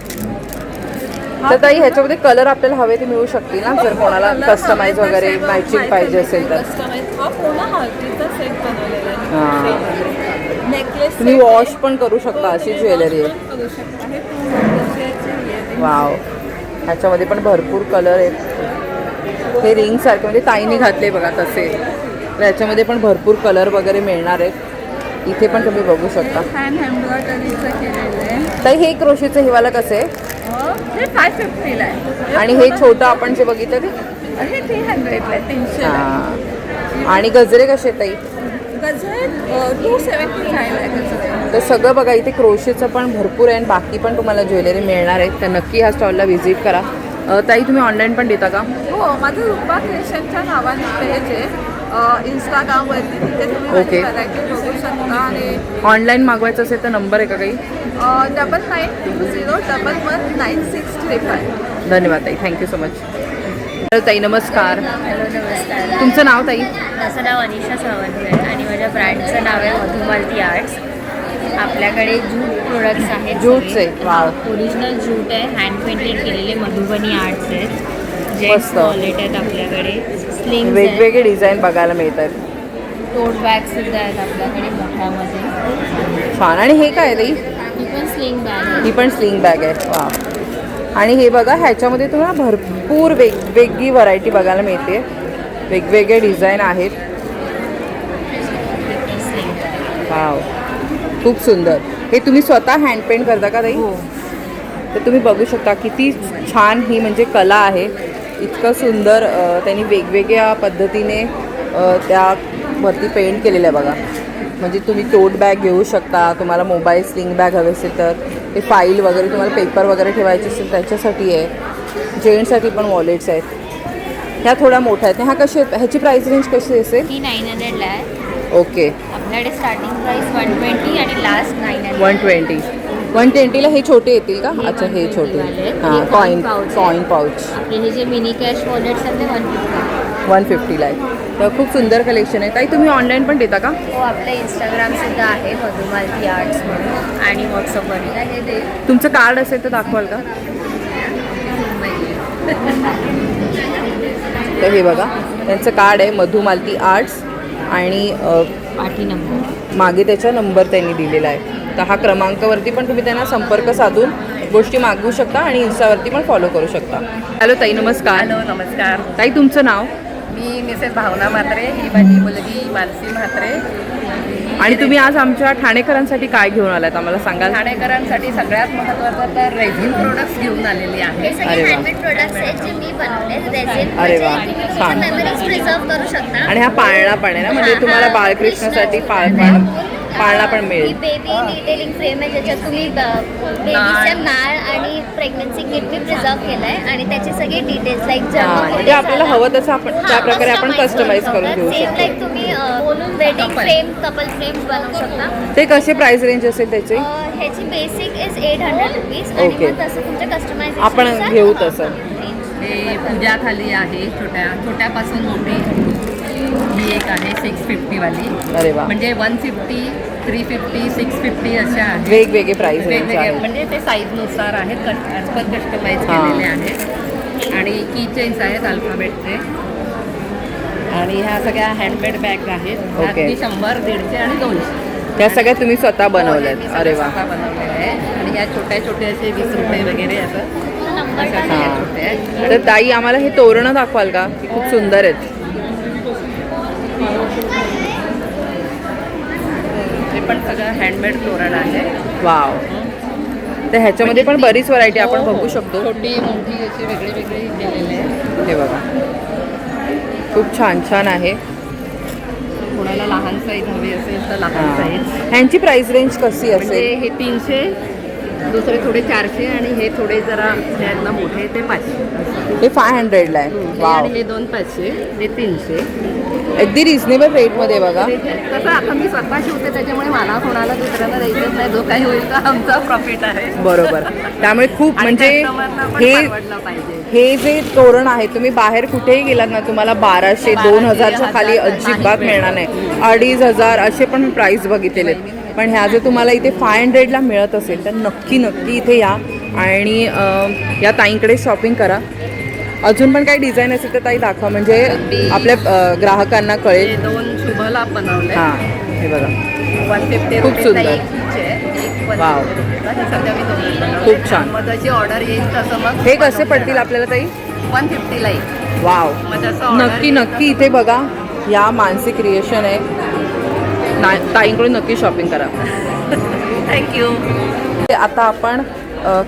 तर ताई ह्याच्यामध्ये कलर आपल्याला हवे ते मिळू शकतील ना, जर कोणाला कस्टमाइज वगैरे मॅचिंग पाहिजे असेल तर. कस्टमाइज हा पूर्ण हळदीचा सेट बनवलेला हां. आहे. नेकलेस तुम्ही वॉश पण करू शकता, अशी ज्वेलरी आहे. करू शकता. हे पूर्ण क्रोशियाची आहे. वाव. ह्याच्यामध्ये पण भरपूर कलर आहेत. हे रिंग सारखे म्हणजे ताईने घातले बघा तसे. तर ह्याच्यामध्ये पण भरपूर कलर वगैरे मिळणार आहेत. इथे पण तुम्ही बघू शकता. हँड एम्ब्रॉयडरीचं केलेलं आहे. ताई हे क्रोशीचं हिवाला कसं आहे? हे 550ला आहे. आणि हे छोटं आपण जे बघितलं ते? हे 300ला आहे. 300 हां. आणि गजरे कसे आहेत ताई? गजर 275 आहे गजर. तर सगळं बघा इथे क्रोशेचं पण भरपूर आहे आणि बाकी पण तुम्हाला ज्वेलरी मिळणार आहे. तर नक्की ह्या स्टॉलला व्हिजिट करा. ताई तुम्ही ऑनलाईन पण देता का? हो, माझं रुपा क्रिएशनच्या नावाने पेज आहे इंस्टाग्रामवरती. तिथे तुम्ही ओके. व्हरायटी बघू शकता. आणि ऑनलाईन मागवायचं असेल तर नंबर आहे का काही? 9920919635. धन्यवाद ताई, थँक्यू सो मच. तर ताई नमस्कार. हॅलो नमस्कार. तुमचं नाव ताई? माझं नाव अनिशा सावंत आहे आणि माझ्या ब्रँडचं नाव आहे मधुमालती आर्ट्स. आपल्याकडे जूट प्रोडक्ट्स आहेत. जूटचे? वाव. ओरिजिनल जूट आहे. हँड पेंटेड केलेले मधुबनी आर्ट्स आहेत. जेंट्स मस्त. वॉलेट आहेत आपल्याकडे. स्लिंग्स आहेत. वेगवेगळे डिझाईन बघायला मिळतात. टोट बॅगसुद्धा आहेत आपल्याकडे मोठ्यामध्ये. छान. आणि हे काय ताई? ही पण स्लिंग बॅग आहे. ही पण स्लिंग बॅग आहे. वा. आणि हे बघा ह्याच्यामध्ये तुम्हाला भरपूर वेगवेगळी व्हरायटी बघायला मिळते. वेगवेगळे डिझाईन आहेत. वाव, खूप सुंदर. हे तुम्ही स्वतः हँड पेंट करता का ताई? हो. तर तुम्ही बघू शकता किती छान ही म्हणजे कला आहे. इतकं सुंदर त्यांनी वेगवेगळ्या पद्धतीने त्यावरती पेंट केलेलं आहे बघा. म्हणजे तुम्ही टोट बॅग घेऊ शकता. तुम्हाला मोबाईल स्लिंग बॅग हवे असेल तर, ते फाईल वगैरे तुम्हाला पेपर वगैरे ठेवायचे असेल त्याच्यासाठी आहे. जेंट्ससाठी पण वॉलेट्स आहेत. ह्या थोड्या मोठ्या आहेत. ह्या कशा आहेत? ह्याची प्राईस रेंज कशी असेल? ही 900ला आहे. ओके. आपल्याकडे स्टार्टिंग प्राइस 120 आणि लास्ट 900. 120. 120ला हे छोटे येतील का? हे अच्छा, हे 120 छोटे. वाले. हां, हे कॉईन pouch कॉईन आहे. पाऊच आपले हे जे मिनी कॅश वॉलेट्स आहेत ते 150. 150ला आहे. तर खूप सुंदर कलेक्शन आहे. ताई तुम्ही ऑनलाईन पण देता का? हो, आपलं इंस्टाग्रामसुद्धा आहे मधुमालती आर्ट्स म्हणून आणि व्हॉट्सअपवर हे दे. तुमचं कार्ड असेल तर दाखवाल का? तर हे बघा त्यांचं कार्ड आहे मधुमालती आर्ट्स आणि पाठी नंबर. मागे त्याचा नंबर त्यांनी दिलेला आहे. तर हा क्रमांकावरती पण तुम्ही त्यांना संपर्क साधून गोष्टी मागवू शकता आणि इन्स्टावरती पण फॉलो करू शकता. हॅलो ताई नमस्कार. हॅलो नमस्कार. ताई तुमचं नाव? मी मिसेस भावना म्हात्रे. ही माझी मुलगी मानसी म्हात्रे. आणि तुम्ही आज आमच्या ठाणेकरांसाठी काय घेऊन आलात आम्हाला सांगाल? ठाणेकरांसाठी सगळ्यात महत्त्वाचं तर रेझिन प्रोडक्ट्स घेऊन आलेली आहे. हे सगळे अरे वा. हँडमेड प्रोडक्ट्स आहेत जे मी बनवले. रेझिन अरे वा, म्हणजे छान. तुम्ही मेमरीज प्रिझर्व करू शकता. आणि हा पाळणा पण आहे ना, म्हणजे तुम्हाला बाळकृष्णासाठी पाळणा पण मिळेल. ही बेबी डिटेलिंग फ्रेम आहे ज्याच्यात तुम्ही बेबीच्या नाळ आणि प्रेग्नन्सी किट बी प्रिझर्व केलंय आणि त्याचे सगळे डिटेल्स लाईक म्हणजे आपल्याला हवं तसं आपण त्या प्रकारे आपण कस्टमाइज करून घेऊ सेम शकतो. लाईक तुम्ही वेडिंग फ्रेम कपल फ्रेम्स बनवू शकता. ते कसे प्राइस रेंज असेल त्याचे? ह्याची बेसिक इज 800 रुपीज आणि Okay. मग तसं तुमच्या कस्टमायझेशन आपण घेऊ तसं. हे पूजा थाली आहे. छोट्यापासून मोठी. ही एक आहे 650 वाली. अरे वा. म्हणजे 150, 350, 650 अशा आहेत. वेगवेगळे प्राइस रेंज वेगवेगळे आहेत. म्हणजे ते साईजनुसार आहेत. ॲज पर कस्टमाइज हां. केलेले आहेत. आणि की चेन्स आहेत अल्फाबेटचे. आणि ह्या सगळ्या हँडमेड बॅग आहेत. ओके. अगदी 100, 150 आणि 200. त्या सगळ्या तुम्ही स्वतः बनवल्यात? अरे वा. बनवलेलं आहे. आणि या छोटे असे 20 रुपये वगैरे असं अशा सगळ्या हां. छोट्या आहेत. तर ताई आम्हाला हे तोरणं दाखवाल का? ती खूप सुंदर आहेत. हे पण सगळं हँडमेड तोरण आहे. वाव. तर ह्याच्यामध्ये पण बरीच व्हरायटी आपण बघू शकतो. छोटी मोठी अशी वेगळी केलेली आहे. हे बघा खूप छान छान आहे. कोणाला लहान साईज हवी असेल तर लहान हां. साईज. ह्यांची प्राइस रेंज कशी म्हणजे असेल? हे 300, दुसरे थोडे 400 आणि हे थोडे जरा ह्यातनं मोठे ते 500. हे 500ला आहे. हे वाव, आणि हे 2 500, हे 300. अगदी रिझनेबल रेटमध्ये बघा. तसं आता मी स्वतः शिवते त्याच्यामुळे मला कोणाला दुसऱ्याला द्यायचंच नाही. जो काही होईल तर आमचा प्रॉफिट आहे. बरोबर. त्यामुळे खूप आणि म्हणजे customer-ला पण हे परवडलं पाहिजे. हे जे तोरण आहे तुम्ही बाहेर कुठेही गेलात ना तुम्हाला 1200-2000च्या खाली अजिबात मिळणार नाही. 2500 असे पण मी प्राईस बघितलेले आहेत. पण ह्या जर तुम्हाला इथे 500ला मिळत असेल तर नक्की नक्की इथे या आणि या ताईंकडे शॉपिंग करा. अजून पण काही डिझाईन असेल तर ताई दाखवा म्हणजे आपल्या ग्राहकांना हे कळेल. 2 शुभला बनवले. हां, हे बघा 150 खूप रुपीजला सुंदर. एक each आहे. एक 150 वाव. रुपीजला. हे सध्या मी 2 बनवले. खूप छान. मग जशी ऑर्डर येईल तसं मग हे कसे पडतील आपल्याला ताई? 150ला एक. वाव, मग जसं order नक्की येईल नक्की इथे बघा. या मानसी क्रिएशन आहे. ताईंकडून नक्की शॉपिंग करा. थँक्यू. आता आपण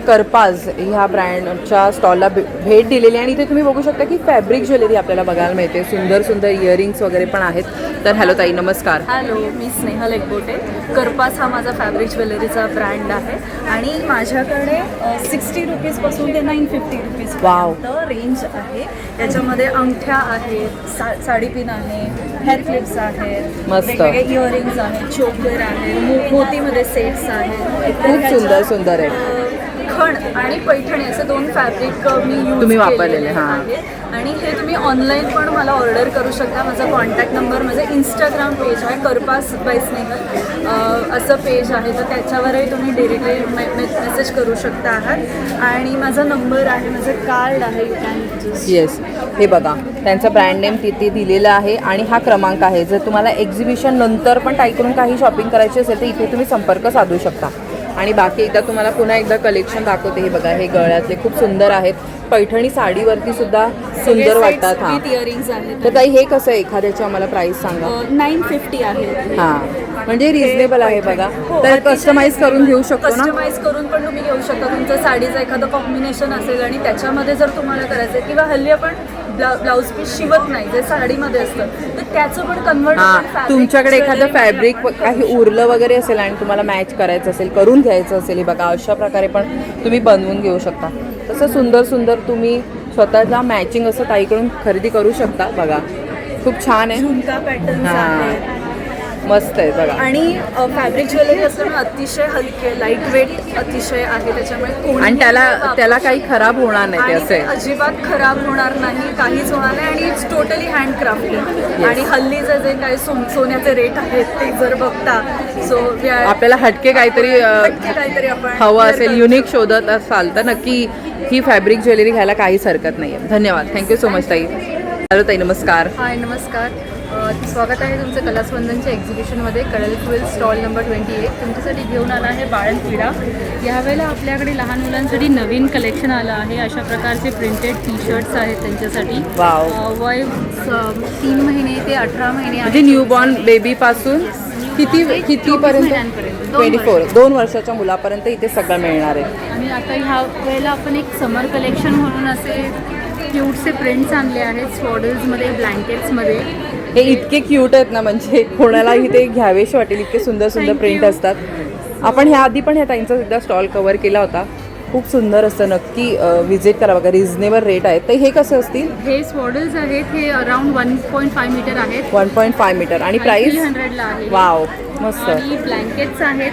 करपाज ह्या ब्रँडच्या स्टॉलला भेट दिलेली आणि इथे तुम्ही बघू शकता की फॅब्रिक ज्वेलरी आपल्याला बघायला मिळते. सुंदर सुंदर इयरिंग्स वगैरे पण आहेत. तर हॅलो ताई, नमस्कार. हॅलो, मी स्नेहल एकबोटे. करपास हा माझा फॅब्रिक ज्वेलरीचा ब्रँड आहे आणि माझ्याकडे 60 रुपीजपासून ते 950 रुपीजपर्यंत रेंज आहे. याच्यामध्ये अंगठ्या आहेत, साडी पिन आहे, हेअर क्लिप्स आहेत, मस्त. वेगवेगळे इयरिंग्स आहेत, चोकर आहे, मोतीमध्ये सेट्स आहेत. खूप सुंदर सुंदर आहे. खण आणि पैठणी असे 2 फॅब्रिक मी यूज तुम्ही वापरलेले, हां. आहेत आणि हे तुम्ही ऑनलाईन पण मला ऑर्डर करू शकता. माझा कॉन्टॅक्ट नंबर, माझं इंस्टाग्राम पेज आहे करपास बाय स्नेहल असं पेज आहे. तर त्याच्यावरही तुम्ही डिरेक्टली मेसेज करू शकता आहात आणि माझा नंबर आहे, माझं कार्ड आहे. यू कॅन जस्ट येस, हे बघा त्यांचा ब्रँड नेम तिथे दिलेला आहे आणि हा क्रमांक आहे. जर तुम्हाला एक्झिबिशन नंतर पण ताईकडून काही शॉपिंग करायची असेल तर इथे तुम्ही संपर्क साधू शकता. आणि बाकी एकदा तुम्हाला पुन्हा एकदा कलेक्शन दाखवते. हे बघा, हे गळ्यातले खूप सुंदर आहेत. पैठणी साडीवरती सुद्धा सुंदर वाटतात. हां, विथ इयरिंग्स आहेत. तर ताई हे कसं आहे एखाद्याची आम्हाला प्राईस सांगा. 950 आहे. हां, म्हणजे रिझनेबल आहे बघा. हो, तर अतिशय कस्टमाइज करून घेऊ शकतो ना. कस्टमाइज करून पण तुम्ही घेऊ शकता. तुमचं साडीचं एखादं कॉम्बिनेशन असेल आणि त्याच्यामध्ये जर तुम्हाला करायचं आहे किंवा हल्ली आपण ब्लाऊज पीस शिवत नाही जे साडीमध्ये असतं तर त्याचं पण कन्वर्ट. हां, तुमच्याकडे एखादं फॅब्रिक काही उरलं वगैरे असेल आणि तुम्हाला मॅच करायचं असेल, करून घ्यायचं असेल, हे बघा अशा प्रकारे पण तुम्ही बनवून घेऊ शकता. तसं सुंदर सुंदर तुम्ही स्वतःचा मॅचिंग असं ताईकडून खरेदी करू शकता. बघा खूप छान आहे. झुमका पॅटर्न्स हां, आहेत मस्त आहे बघा. आणि फॅब्रिक ज्वेलरी असल्यामुळे अतिशय हलके, लाईट वेट अतिशय आहे. त्याच्यामुळे कोणीही आणि वापरू त्याला काही खराब होणार नाही ते आणि असे. ते अजिबात खराब होणार नाही, काहीच होणार नाही आणि इट्स टोटली हँडक्राफ्टेड. आणि हल्लीचं जे काही सोन्याचे रेट आहेत ते जर बघता सो आपल्याला हटके काहीतरी काहीतरी आपण हवं असेल, युनिक शोधत असाल तर नक्की ही फॅब्रिक ज्वेलरी घ्यायला काहीच हरकत नाही आहे. धन्यवाद, थँक्यू सो मच ताई. हॅलो ताई, नमस्कार. हाय, नमस्कार. स्वागत आहे तुमचं कलास्पंदनच्या एक्झिबिशनमध्ये. कडल ज्वेल स्टॉल नंबर 28 तुमच्यासाठी घेऊन आला आहे बाळंतविडा. यावेळेला आपल्याकडे लहान मुलांसाठी नवीन कलेक्शन आलं आहे. अशा प्रकारचे प्रिंटेड टी शर्ट्स आहेत त्यांच्यासाठी. वाव. वय 3 महिने ते 18 महिने म्हणजे न्यूबॉर्न बेबीपासून कितीपर्यंत? 24, 2 वर्षाच्या मुलापर्यंत इथे सगळं मिळणार आहे. आणि आता ह्या वेळेला आपण एक समर कलेक्शन म्हणून असे क्यूटचे प्रिंट्स आणले आहेत. स्वॉडल्समध्ये, ब्लँकेट्समध्ये. हे इतके क्यूट आहेत ना, म्हणजे कोणालाही ते घ्यावेशी वाटेल इतके सुंदर सुंदर प्रिंट असतात. आपण ह्या आधी पण ह्या ताईंचा सुद्धा स्टॉल कव्हर केला होता. खूप सुंदर असतं, नक्की व्हिजिट करा बघा. रिझनेबल रेट आहेत. तर हे कसे असतील? हे स्वॉडल्स आहेत. हे अराउंड 1.5 मीटर आहेत. 1.5 मीटर आणि प्राइस 300ला आहे. वाव, मस्त. आणि ब्लँकेट्स आहेत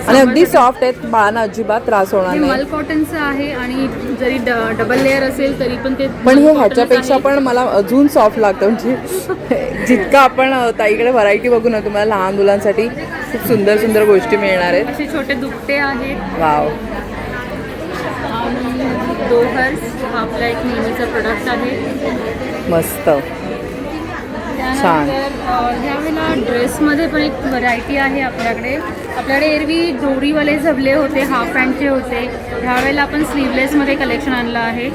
आणि अगदी सॉफ्ट आहेत, बाळांना अजिबात त्रास होणार हे नाही. मल कॉटनचं आहे आणि जरी डबल लेअर असेल तरी पण ते पण हे मल ह्याच्यापेक्षा कॉटनच आहे. पण मला अजून सॉफ्ट लागतं. म्हणजे जितकं आपण ताईकडे व्हरायटी बघू ना तुम्हाला लहान मुलांसाठी खूप सुंदर सुंदर गोष्टी मिळणार आहेत. असे छोटे दुपटे आहेत. वाव, आणि दोहर्स हा आपला एक नेहमीचा प्रोडक्ट आहे. मस्त. त्यानंतर ह्यावेळेला ड्रेसमध्ये पण एक व्हरायटी आहे आपल्याकडे एरवी दोरीवाले झबले होते, हाफ पॅन्टचे होते. ह्यावेळेला आपण स्लीवलेसमध्ये कलेक्शन आणलं आहे.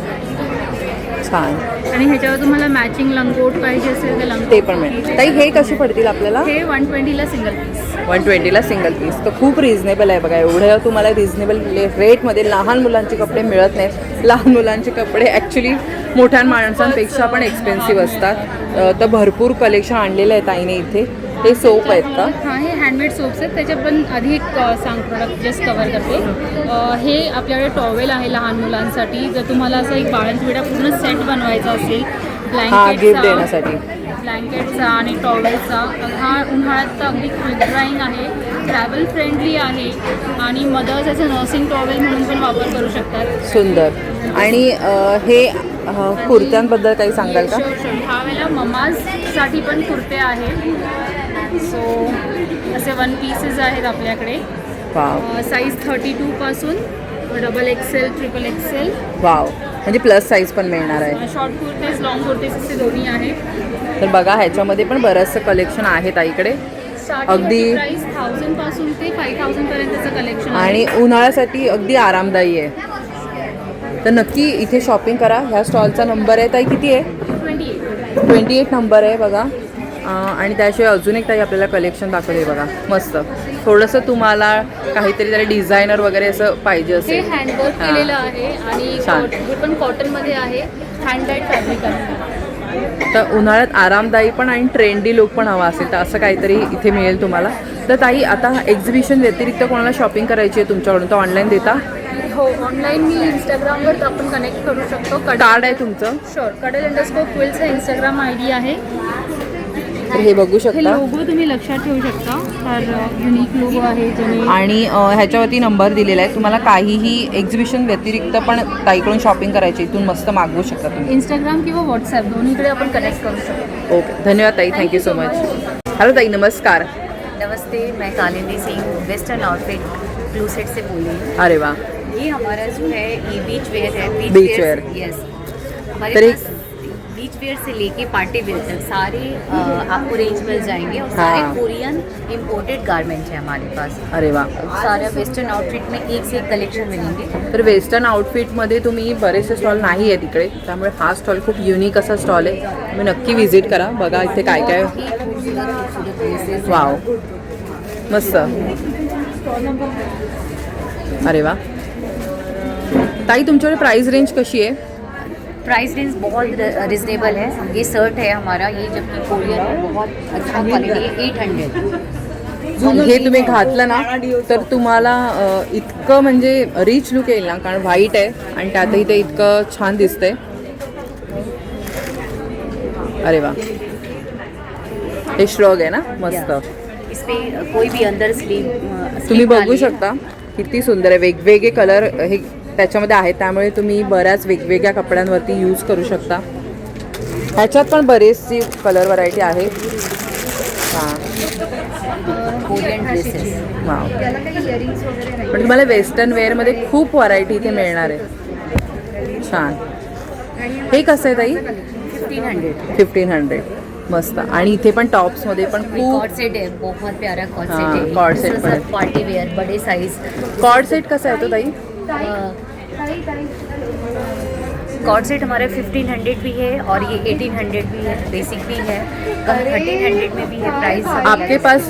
छान. आणि ह्याच्यावर तुम्हाला मॅचिंग लंगोट पाहिजे असेल तर लंगोट ते पण मिळेल. ताई हे कसे पडतील आपल्याला? हे 120ला सिंगल पीस. 120ला सिंगल पीस. तर खूप रिझनेबल आहे बघा. एवढं तुम्हाला रिझनेबल रेटमध्ये लहान मुलांचे कपडे मिळत नाहीत. लहान मुलांचे कपडे ॲक्च्युली मोठ्या माणसांपेक्षा पण एक्सपेन्सिव्ह असतात. तर भरपूर कलेक्शन आणलेलं आहे ताईने इथे. हे सोप आहेत का? हां, हे हँडमेड सोप्स आहेत. त्याच्यात पण आधी एक सांग प्रोडक्ट जस्ट कवर करते. हे आपल्याकडे टॉवेल आहे लहान मुलांसाठी. जर तुम्हाला असं एक बाळंत विडा पूर्ण सेट बनवायचा असेल गिफ्ट देण्यासाठी, ब्लँकेटचा आणि टॉवेलचा, हा उन्हाळ्यात तर अगदी क्विक ड्राईंग आहे, ट्रॅव्हल फ्रेंडली आहे आणि मदर्स याचं नर्सिंग टॉवेल म्हणून पण वापर करू शकतात. सुंदर. आणि हे कुर्त्यांबद्दल काही सांगाल का? ह्या वेळेला ममाजसाठी पण कुर्ते आहेत. सो असे 1 पीसेस आहेत आपल्याकडे. वाव, साईज 32 पासून XXL, XXL. वाव, म्हणजे प्लस साईज पण मिळणार आहे. शॉर्ट कुर्तेज, लॉंग कुर्तेज असे दोन्ही आहेत. तर बघा ह्याच्यामध्ये पण बरंचसं कलेक्शन आहे ताईकडे. अगदी प्राइस 1000 पासून ते 5000 पर्यंतचं कलेक्शन आहे. आणि उन्हाळ्यासाठी अगदी आरामदायी आहे. तर नक्की इथे शॉपिंग करा. ह्या स्टॉलचा नंबर आहे ताई, किती आहे? 28 नंबर आहे बघा. आणि त्याशिवाय अजून एक ताई आपल्याला कलेक्शन दाखवले बघा, मस्त. थोडंसं तुम्हाला काहीतरी तरी डिझायनर वगैरे असं पाहिजे हे असेल. हँडवर्क केलेलं आहे आणि छान. हे पण कॉटनमध्ये आहे. हँडमेड फॅब्रिक आहे. तर उन्हाळ्यात आरामदायी पण आणि ट्रेंडी लुक पण हवा असेल तर असं काहीतरी इथे मिळेल तुम्हाला. तर ताई, आता एक्झिबिशन व्यतिरिक्त कोणाला शॉपिंग करायची आहे तुमच्याकडून, तर ऑनलाईन देता? हो, ऑनलाईन मी इंस्टाग्रामवर आपण कनेक्ट करू शकतो. कार्ड आहे तुमचं? शुअर. कडल_क्विल्सचा इंस्टाग्राम ID आहे. तर हे बघू हे शकता. लोगो तुम्ही लक्षात ठेवू शकता. तर युनिक लोगो आहे ज्याने. आणि ह्याच्यावरती नंबर दिलेला आहे. तुम्हाला काहीही एक्झिबिशन व्यतिरिक्त पण ताईकडून शॉपिंग करायची, इथून मस्त मागवू शकता तुम्ही. इंस्टाग्राम किंवा व्हॉट्सॲप दोन्हीकडे आपण कनेक्ट करू शकतो. ओके, धन्यवाद ताई, थँक्यू सो मच. हॅलो ताई, नमस्कार. नमस्ते, मैं कालिंदी सिंह वेस्टर्न आउटफिट क्लू सेट से बोल रही हूँ. अरे वाह, ये हमारा जो है ये बीच वेयर है. Beach wear. यस, हमारे तरी- पास बीच वेयर से लेके पार्टी वेयर तक सारे आपको रेंज मिल जाएंगे और सारे हाँ. कोरियन इम्पोर्टेड गारमेंट्स हैं हमारे पास. अरे वा. सारा वेस्टर्न आउटफिट में एक से एक कलेक्शन मिलेंगे. तर वेस्टर्न आउटफिटमध्ये तुम्ही बरेचसे स्टॉल नाही आहे तिकडे, त्यामुळे हा स्टॉल खूप युनिक असा स्टॉल आहे. तुम्ही नक्की व्हिजिट करा, बघा इथे काय काय. खूबसूरत ड्रेसेस. वाव, मस्त. अरे वा. ताई, तुमच्याकडे प्राइस रेंज कशी आहे? प्राइस रेंज बहुत रिजनेबल है. ये शर्ट है हमारा, ये जबकि कोरियन है, बहुत अच्छा क्वालिटी है. 800. हे तुम्ही घातलं ना तर तुम्हाला इतकं म्हणजे रिच लुक येईल ना, कारण व्हाईट आहे आणि त्यातही ते इतकं छान दिसतंय. अरे वा, हे श्रग आहे ना, मस्त. इस पे कोई भी अंदर स्लीव तुम्ही बघू शकता किती सुंदर आहे. वेगवेगळे कलर हे त्याच्यामध्ये आहेत, त्यामुळे तुम्ही बऱ्याच वेगवेगळ्या कपड्यांवरती यूज करू शकता. ह्याच्यात पण बरेचशी कलर व्हरायटी आहे. हां, कोरियन ड्रेसेस. वाव. पण तुम्हाला वेस्टर्न वेअरमध्ये खूप व्हरायटी इथे मिळणार आहे. छान. हे कसं आहे ताई? 1500. मस्त. आणि इथे पण टॉप्समध्ये पण खूप कॉर्ड सेट है, बहुत प्यारा कॉर्ड हाँ, सेट है. कॉर्ड सेट पण है. पार्टी वेयर बड़े साइज. कॉर्ड सेट कसा आहे तो ताई? कॉर्ड सेट हमारे 1500 भी है और ये 1800 भी है. बेसिक भी है, 1300 में भी है. प्राइस आपके पास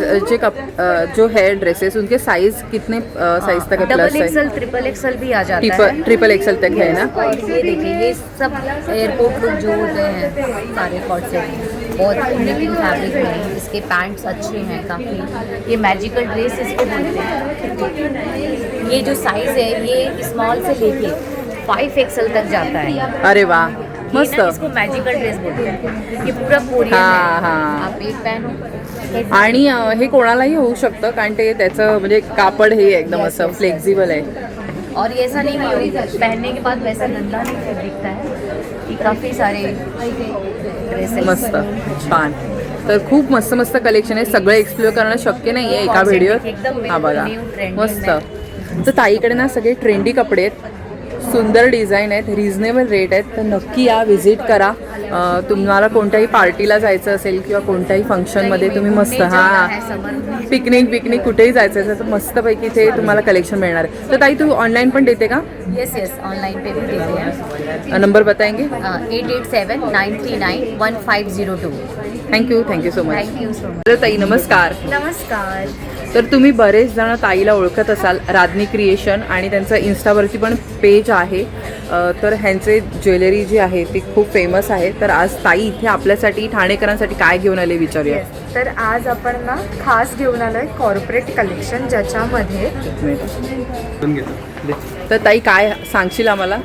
जो है ड्रेसेस, उनके साइज कितने साइज तक है? प्लस है, XXL, XXL भी आ जाता है. ट्रिपल एक्सल तक है ना? और ये देखिए, ये सब एयरपोर्ट लुक जो होते हैं सारे कॉर्ड सेट, बहुत निटिंग फैब्रिक में. इसके पैंट्स अच्छे हैं काफ़ी. ये मैजिकल ड्रेस इसको बोलते हैं. ये जो साइज़ है ये स्मॉल से लेके 5XL तक जाता है. अरे वाह, ये मस्त. ना इसको मैजिकल ड्रेस बोलते हैं. ये पूरा कोरियन हाँ, है. हाँ. आप एक पहनो. आणि हे कोणालाही होऊ शकतं, कारण ते त्याचं म्हणजे कापड हे एकदम Yes, असं yes, फ्लेक्झिबल आहे. और ये ऐसा नहीं कि पहनने के बाद वैसा गंदा नहीं दिखता है. ये काफ़ी सारे ड्रेसेस. मस्त, छान. तर खूप मस्त मस्त कलेक्शन आहे. सगळं एक्सप्लोर करणं शक्य नाही आहे एका व्हिडिओत. एकदम हा बघा, new trendy मस्त. तर ताईकडे ना सगळे ट्रेंडी कपडे आहेत, सुंदर डिझाईन आहेत, रिझनेबल रेट आहेत. तर नक्की या, व्हिजिट करा. तुम्हाला कोणत्याही पार्टीला जायचं असेल किंवा कोणत्याही फंक्शनमध्ये तुम्ही मस्त पिकनिक कुठेही जायचं असेल तर मस्तपैकी इथे तुम्हाला कलेक्शन मिळणार आहे. तर ताई, तू ऑनलाईन पण देते का? यस ऑनलाइन पे भी देते हैं. नंबर बताएंगे? 8879391502. Thank you so much. Thank you so much. Hello ताई, नमस्कार. नमस्कार. तर तुम्ही बरेच जण ताईला ओळखत असाल, राधनी क्रिएशन, आणि त्यांचं इन्स्टावरती पण पेज आहे. तर ह्यांचे ज्वेलरी जी आहे ती खूप फेमस आहे. तर आज ताई इथे आपल्यासाठी ठाणेकरांसाठी काय घेऊन आले विचारूया. तर आज आपण ना खास घेऊन आलोय कॉर्पोरेट कलेक्शन, ज्याच्यामध्ये तर ताई काय सांगशील आम्हाला?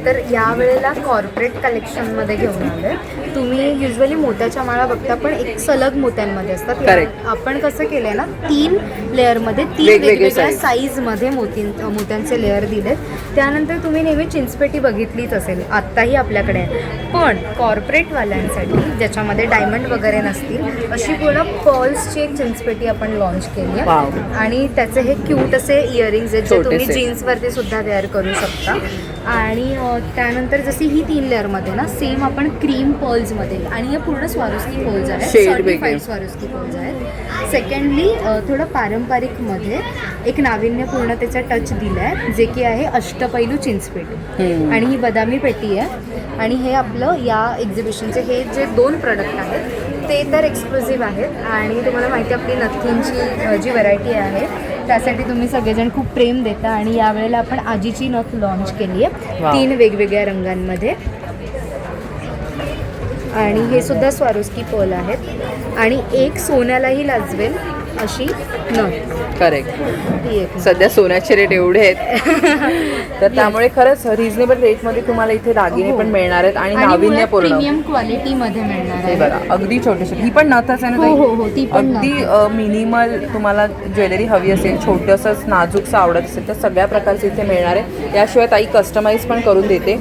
तर यावेळेला कॉर्पोरेट कलेक्शनमध्ये घेऊन आलोय. तुम्ही युजली मोत्याच्या माळा बघता, पण एक सलग मोत्यांमध्ये असतात. Correct. आपण कसं केलंय ना, 3 लेअरमध्ये 3 वेगवेगळे वेगवेगळ्या size. साईजमध्ये मोत्यांचे लेअर दिलेत. त्यानंतर तुम्ही नेहमी चिंचपेटी बघितलीच असेल, आत्ताही आपल्याकडे आहे. पण कॉर्पोरेटवाल्यांसाठी ज्याच्यामध्ये डायमंड वगैरे नसतील अशी पूर्ण पर्ल्सची एक चिंचपेटी आपण लॉन्च केली आहे. Wow. आणि त्याचे हे क्यूट असे इयरिंग्ज आहेत जे तुम्ही छोटेसे. जीन्सवरती सुद्धा वेअर करू शकता. आणि त्यानंतर जशी ही 3 लेअरमध्ये ना सेम आपण क्रीम पर्ल्समध्ये, आणि हे पूर्ण स्वारोस्की पर्ल्स आहेत, Shade सर्टिफाईड वेगळे. स्वारोस्की पर्ल्स आहेत. सेकंडली थोडं पारंपरिकमध्ये एक नाविन्यपूर्णतेचा टच दिला आहे, जे की आहे अष्टपैलू चिंचपेटी. आणि ही बदामी पेटी आहे. आणि हे आपलं या एक्झिबिशनचे हे जे 2 प्रोडक्ट आहेत ते तर एक्सक्लुझिव्ह आहेत. आणि तुम्हाला माहिती आहे आपली नथींची जी व्हरायटी आहे त्यासाठी तुम्ही सगळेजण खूप प्रेम देता. आणि यावेळेला आपण आजीची नथ लॉन्च केली आहे Wow. 3 वेगवेगळ्या रंगांमध्ये. आणि हे सुद्धा स्वारोस्की पर्ल आहेत. आणि एक सोन्यालाही लाजवेल अशी नथ. करेक्ट. ही एक सध्या सोन्याचे रेट एवढे आहेत तर त्यामुळे खरंच रिझनेबल रेटमध्ये तुम्हाला इथे दागिने पण मिळणार आहेत आणि नाविन्यपूर्ण. प्रीमियम क्वालिटीमध्ये मिळणार हे आहे. बघा अगदी छोटेसे. ही पण नथच आहे ना हो, ताई? हो, हो, ती पण अगदी मिनिमल तुम्हाला ज्वेलरी हवी असेल, छोटंसंच नाजूकसं आवडत असेल तर सगळ्या प्रकारचे इथे मिळणार आहे. याशिवाय ताई कस्टमाइज पण करून देते.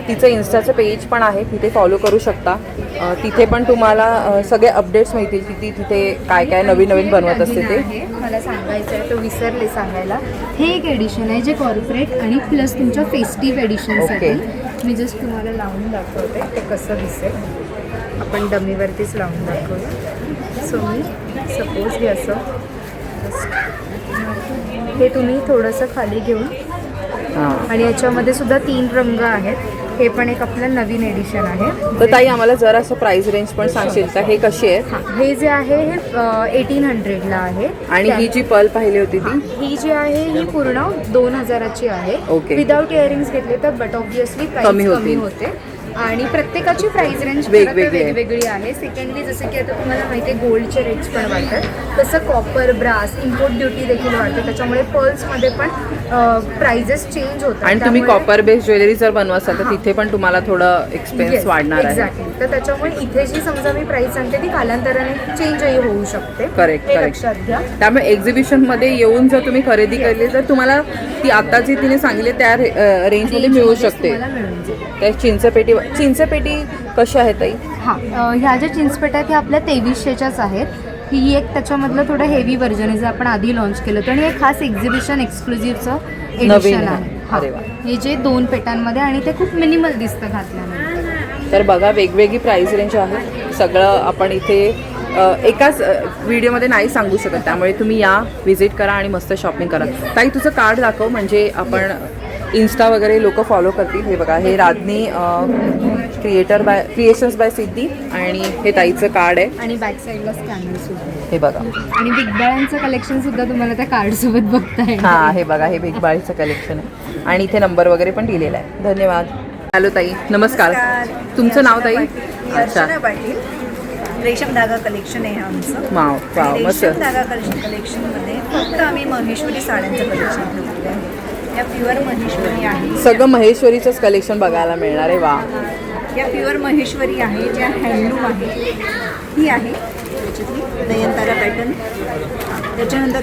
तिचं इन्स्टाचं पेज पण आहे, तिथे फॉलो करू शकता. तिथे पण तुम्हाला सगळे अपडेट्स मिळतील की ती तिथे काय काय नवीन नवीन बनवत असते ते. आहे, मला सांगायचं आहे, तो विसरले सांगायला. हे एक एडिशन आहे जे कॉर्पोरेट आणि प्लस तुमच्या फेस्टिव्ह एडिशनसाठी. मी जस्ट तुम्हाला लावून दाखवते ते कसं दिसेल. आपण डमीवरतीच लावून दाखवूया. सो मी सपोज हे असं हे तुम्ही थोडंसं खाली घेऊन, आणि याच्यामध्ये सुद्धा 3 रंग आहेत. हे पण एक आपलं नवीन एडिशन आहे. तर ताई आम्हाला जरा असं प्राइस रेंज पण सांगशील का, हे कशी आहे? हां, हे जे आहे हे 1800ला आहे. आणि ही जी पर्ल पाहिली होती ती ही जी आहे ही पूर्ण 2000ची आहे. Okay. विदाउट इयरिंग्स घेतले तर बट ऑब्विसली प्राइस कमी कमी होते. आणि प्रत्येकाची प्राइस रेंज वेगवेगळी आहे. सेकंडली जसं की आता तुम्हाला माहिती आहे गोल्डचे रेट्स पण वाढतात, तसं कॉपर, ब्रास, इम्पोर्ट ड्युटी देखील वाढते. त्याच्यामुळे पर्ल्समध्ये पण प्राइजेस चेंज होतात. आणि तुम्ही कॉपर बेस्ड ज्वेलरी जर बनवत असाल तर तिथे पण तुम्हाला थोडं एक्सपेन्स वाढणार आहे. एक्झॅक्टली. तर त्याच्यामुळे इथे जी समजा मी प्राइस सांगते ती कालांतराने चेंजही होऊ शकते. करेक्ट हे करेक्ट. लक्षात घ्या. त्यामुळे एक्झिबिशनमध्ये येऊन जर तुम्ही खरेदी केली तर तुम्हाला ती आता जी तिने सांगितली त्या रेंजमध्ये मिळू शकते. तुम्हाला मिळून जाईल. त्या चिंचपेटी कशी आहे ताई? हां, ह्या ज्या चिंचपेट्या आहेत ह्या आपल्या 2300च्याच आहेत. ही एक त्याच्यामधलं थोडं हेवी व्हर्जन आहे जे आपण आधी लॉन्च केलं होतं. आणि हे खास एक्झिबिशन एक्सक्लुझिव्हचं एडिशन आहे. अरे वा. हे जे 2 पेटांमध्ये, आणि ते खूप मिनिमल दिसतं घातल्यानंतर. तर बघा वेगवेगळी प्राइस रेंज आहे. सगळं आपण इथे एकाच व्हिडिओमध्ये नाही सांगू शकत, त्यामुळे तुम्ही या, व्हिजिट करा आणि मस्त शॉपिंग करा. ताई तुझं कार्ड दाखव, म्हणजे आपण इन्स्टा वगैरे लोक फॉलो करतील. हे बघा, हे राधनी क्रिएशन्स बाय सिद्धी, आणि हे ताईचं कार्ड आहे. आणि बॅक साईडला स्कॅनर सुद्धा आहे. हे बघा. आणि बिग बाळांचं कलेक्शन सुद्धा तुम्हाला त्या कार्ड सोबत बघता येईल. हां, हे बघा, हे बिग बाळीचं कलेक्शन आहे आणि इथे नंबर वगैरे पण दिलेला आहे. धन्यवाद. हॅलो ताई, नमस्कार. तुमचं नाव ताई? अच्छा. पाटील. रेशम धागा कलेक्शन आहे आमचं. वाव वाव, मस्त. रेशम धागा कलेक्शनमध्ये फक्त आम्ही महेश्वरी साड्यांचं कलेक्शन ठेवलेलं आहे. या प्युअर महेश्वरी आहे. सगळं महेश्वरीचंच कलेक्शन बघायला मिळणार आहे. वा. या प्युअर महेश्वरी आहे, ज्या हँडलूम आहे. ही आहे त्याच्यातली नयनतारा पॅटर्न. त्याच्यानंतर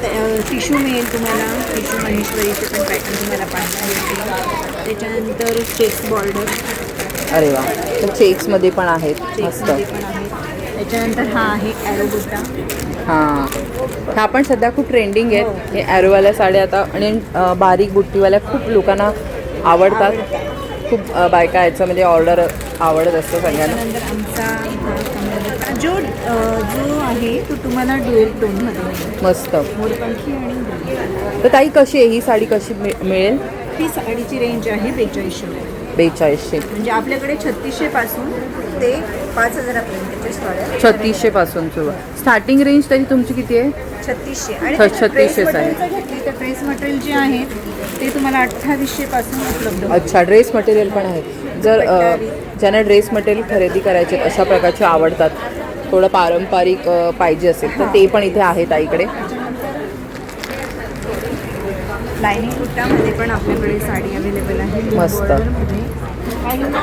टिशू मिळेल तुम्हाला, टिशू महेश्वरीचे पण पॅटर्न तुम्हाला पाहायला मिळतील. त्याच्यानंतर चेक्स बॉर्डर. अरे वा. तर चेक्समध्ये पण आहेत, मस्त. चेक्समध्ये पण आहे. त्याच्यानंतर हा आहे ॲरो बुट्टा. हां, ह्या पण सध्या खूप ट्रेंडिंग आहेत. हे ॲरोवाल्या साड्या आता, आणि बारीक बुट्टीवाल्या खूप लोकांना आवडतात. खूप बायका याच्यामध्ये ऑर्डर आवडत असतं सगळ्यांना. त्यानंतर आमचा जो आहे तो तुम्हाला ड्युएल टोनमध्ये मिळेल. मस्त. मोरपंखी आणि तर ताई कशी आहे ही साडी, कशी मिळेल? ही साडीची रेंज आहे 4200. 4200. म्हणजे आपल्याकडे 3600 पासून ते 5000 पर्यंतच्या साड्या. 3600 पासून सुरू. स्टार्टिंग रेंज तरी तुमची किती आहे? 3600 आणि 3600 चं आहे. घेतली तर ड्रेस मटेरियल जे आहे ते तुम्हाला 2800 पासून उपलब्ध होईल. अच्छा, ड्रेस मटेरियल पण आहे. जर ज्यांना ड्रेस मटेरियल खरेदी करायचे अशा प्रकारचे आवडतात, थोडं पारंपरिक पाहिजे असेल तर ते पण इथे आहे ताईकडे. लायनिंग कुर्तामध्ये पण आपल्याकडे साडी अवेलेबल आहे. मस्त. बॉर्डरमध्ये काहींना